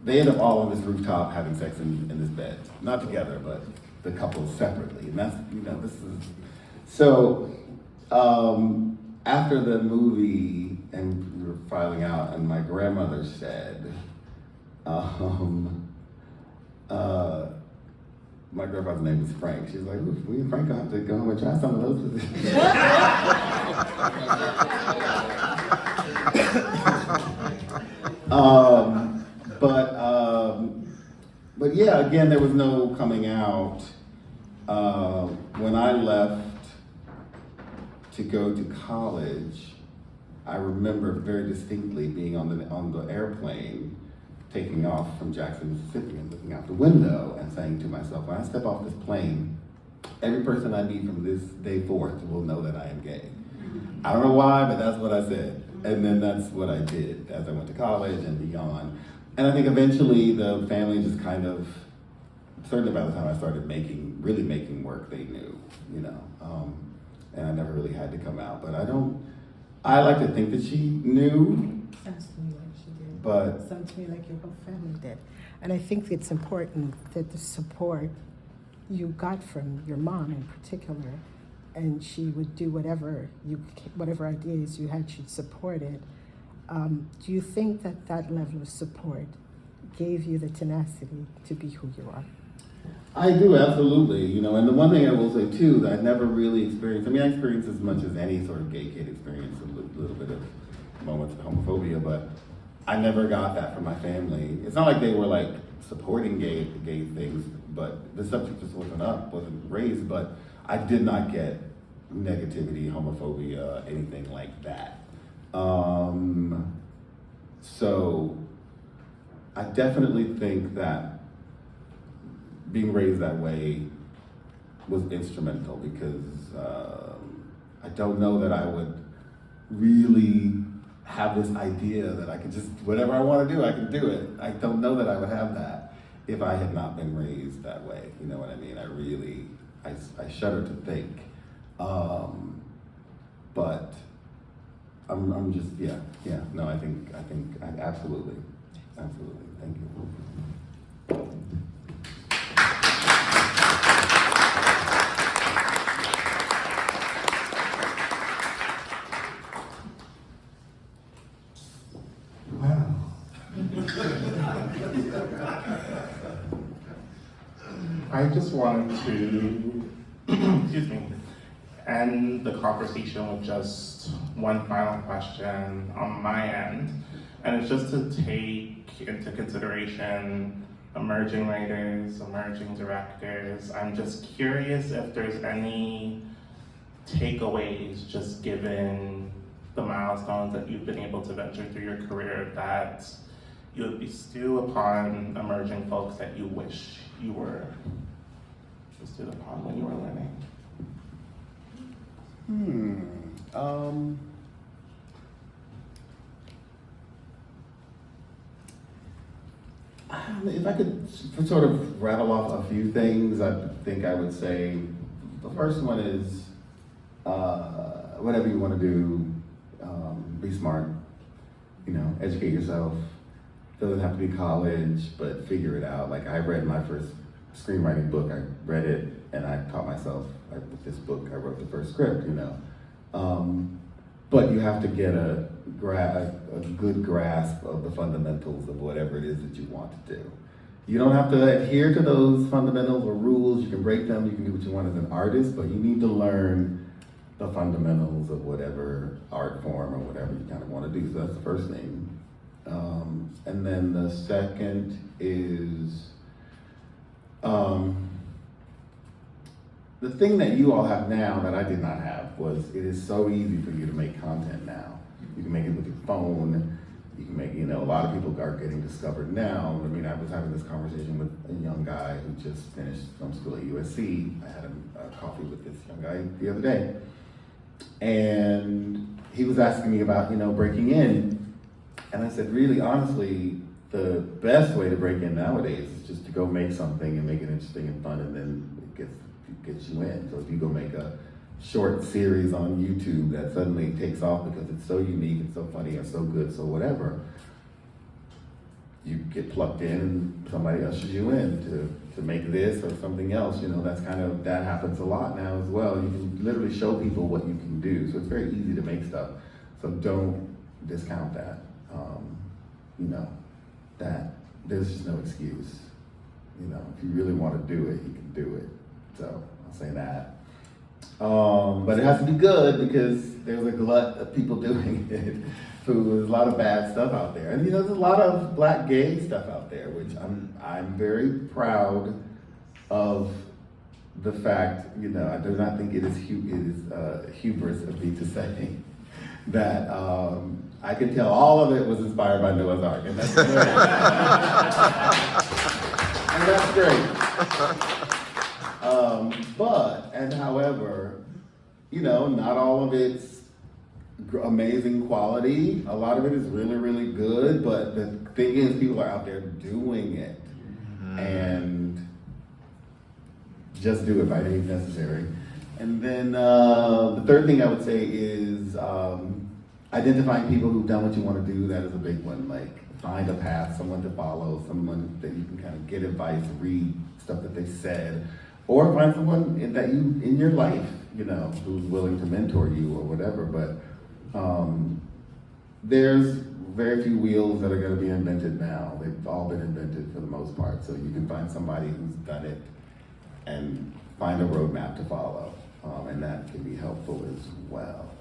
they end up all on this rooftop having sex in this bed. Not together, but the couple separately. And that's, this is, so after the movie and we were filing out and my grandmother said, my grandfather's name was Frank. She's like, "Ooh, we and Frank gonna have to go home and try some of those positions." But yeah, again, there was no coming out. When I left to go to college, I remember very distinctly being on the airplane, taking off from Jackson, Mississippi, and looking out the window and saying to myself, when I step off this plane, every person I meet from this day forth will know that I am gay. I don't know why, but that's what I said. And then that's what I did as I went to college and beyond. And I think eventually the family just kind of, certainly by the time I started really making work, they knew, and I never really had to come out. But I like to think that she knew. Sounds to me like she did. But Sounds to me like your whole family did. And I think it's important that the support you got from your mom in particular, and she would do whatever ideas you had, she'd support it. Do you think that level of support gave you the tenacity to be who you are? I do, absolutely. And the one thing I will say too, that I never really experienced, I experienced as much as any sort of gay kid experienced a little bit of moments of homophobia, but I never got that from my family. It's not like they were like supporting gay things, but the subject just wasn't raised, but I did not get negativity, homophobia, anything like that. So I definitely think that being raised that way was instrumental, because I don't know that I would really have this idea that I could just, whatever I want to do, I can do it. I don't know that I would have that if I had not been raised that way. You know what I mean? I shudder to think. But I'm just, no, I think absolutely. Thank you. Wow. I just wanted to, excuse me, end the conversation with just one final question on my end, and it's just to take into consideration emerging writers, emerging directors. I'm just curious if there's any takeaways, just given the milestones that you've been able to venture through your career, that you would bestow upon emerging folks that you wish you were bestowed upon when you were learning. If I could sort of rattle off a few things, I think I would say the first one is whatever you want to do, be smart, educate yourself. Doesn't have to be college, but figure it out. Like, I read my first screenwriting book, I read it and I taught myself, with this book, I wrote the first script, But you have to get a good grasp of the fundamentals of whatever it is that you want to do. You don't have to adhere to those fundamentals or rules. You can break them, you can do what you want as an artist, but you need to learn the fundamentals of whatever art form or whatever you kind of want to do. So that's the first thing. And then the second is, the thing that you all have now that I did not have was, it is so easy for you to make content now. You can make it with your phone. You can make, a lot of people are getting discovered now. I was having this conversation with a young guy who just finished film school at USC. I had a coffee with this young guy the other day. And he was asking me about, breaking in. And I said, really, honestly, the best way to break in nowadays is just to go make something and make it interesting and fun, and then it gets you in. So if you go make a short series on YouTube that suddenly takes off because it's so unique and so funny or so good, so whatever, you get plugged in and somebody ushers you in to make this or something else. You know, that happens a lot now as well. You can literally show people what you can do. So it's very easy to make stuff. So don't discount that. You know, that there's just no excuse. You know, if you really want to do it, you can do it. So I'll say that. But it has to be good because there's a glut of people doing it. There's a lot of bad stuff out there, and you know, there's a lot of black gay stuff out there, which I'm very proud of. The fact, you know, I do not think it is hubris of me to say that I can tell all of it was inspired by Noah's Ark, and that's great. And that's great. However, you know, not all of it's amazing quality. A lot of it is really, really good, but the thing is, people are out there doing it, and just do it by any means necessary. And then the third thing I would say is identifying people who've done what you want to do. That is a big one. Like, find a path, someone to follow, someone that you can kind of get advice, read stuff that they said, or find someone that you in your life, you know, who's willing to mentor you or whatever. But there's very few wheels that are going to be invented now. They've all been invented for the most part. So you can find somebody who's done it and find a roadmap to follow, and that can be helpful as well.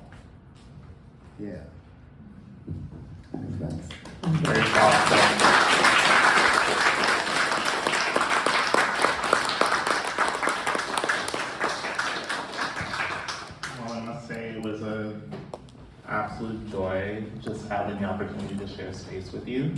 Yeah. I think that's Very thoughtful. Well, I must say it was an absolute joy just having the opportunity to share space with you.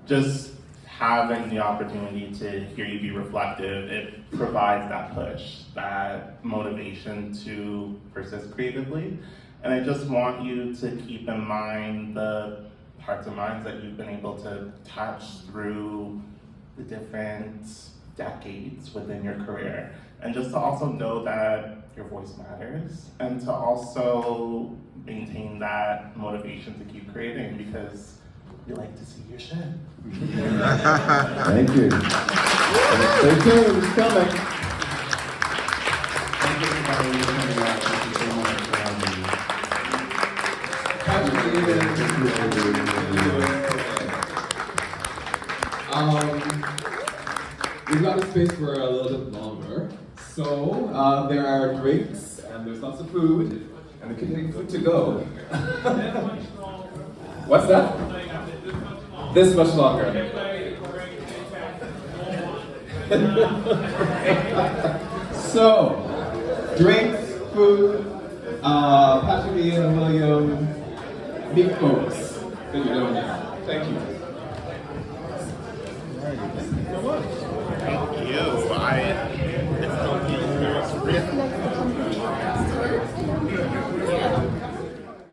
Just having the opportunity to hear you be reflective, it provides that push, that motivation to persist creatively. And I just want you to keep in mind the hearts and minds that you've been able to touch through the different decades within your career. And just to also know that your voice matters, and to also maintain that motivation to keep creating, because we like to see your shit. Thank you. Stay tuned, it's coming. Thank you, everybody, for coming out. Thank you so much for having me. We've got a space for a little bit longer. So there are drinks and there's lots of food, and we can take food to go. What's that? This much longer. So, drinks, food, Patrick, Ian, and William, big folks that you know now. Thank you. Thank you.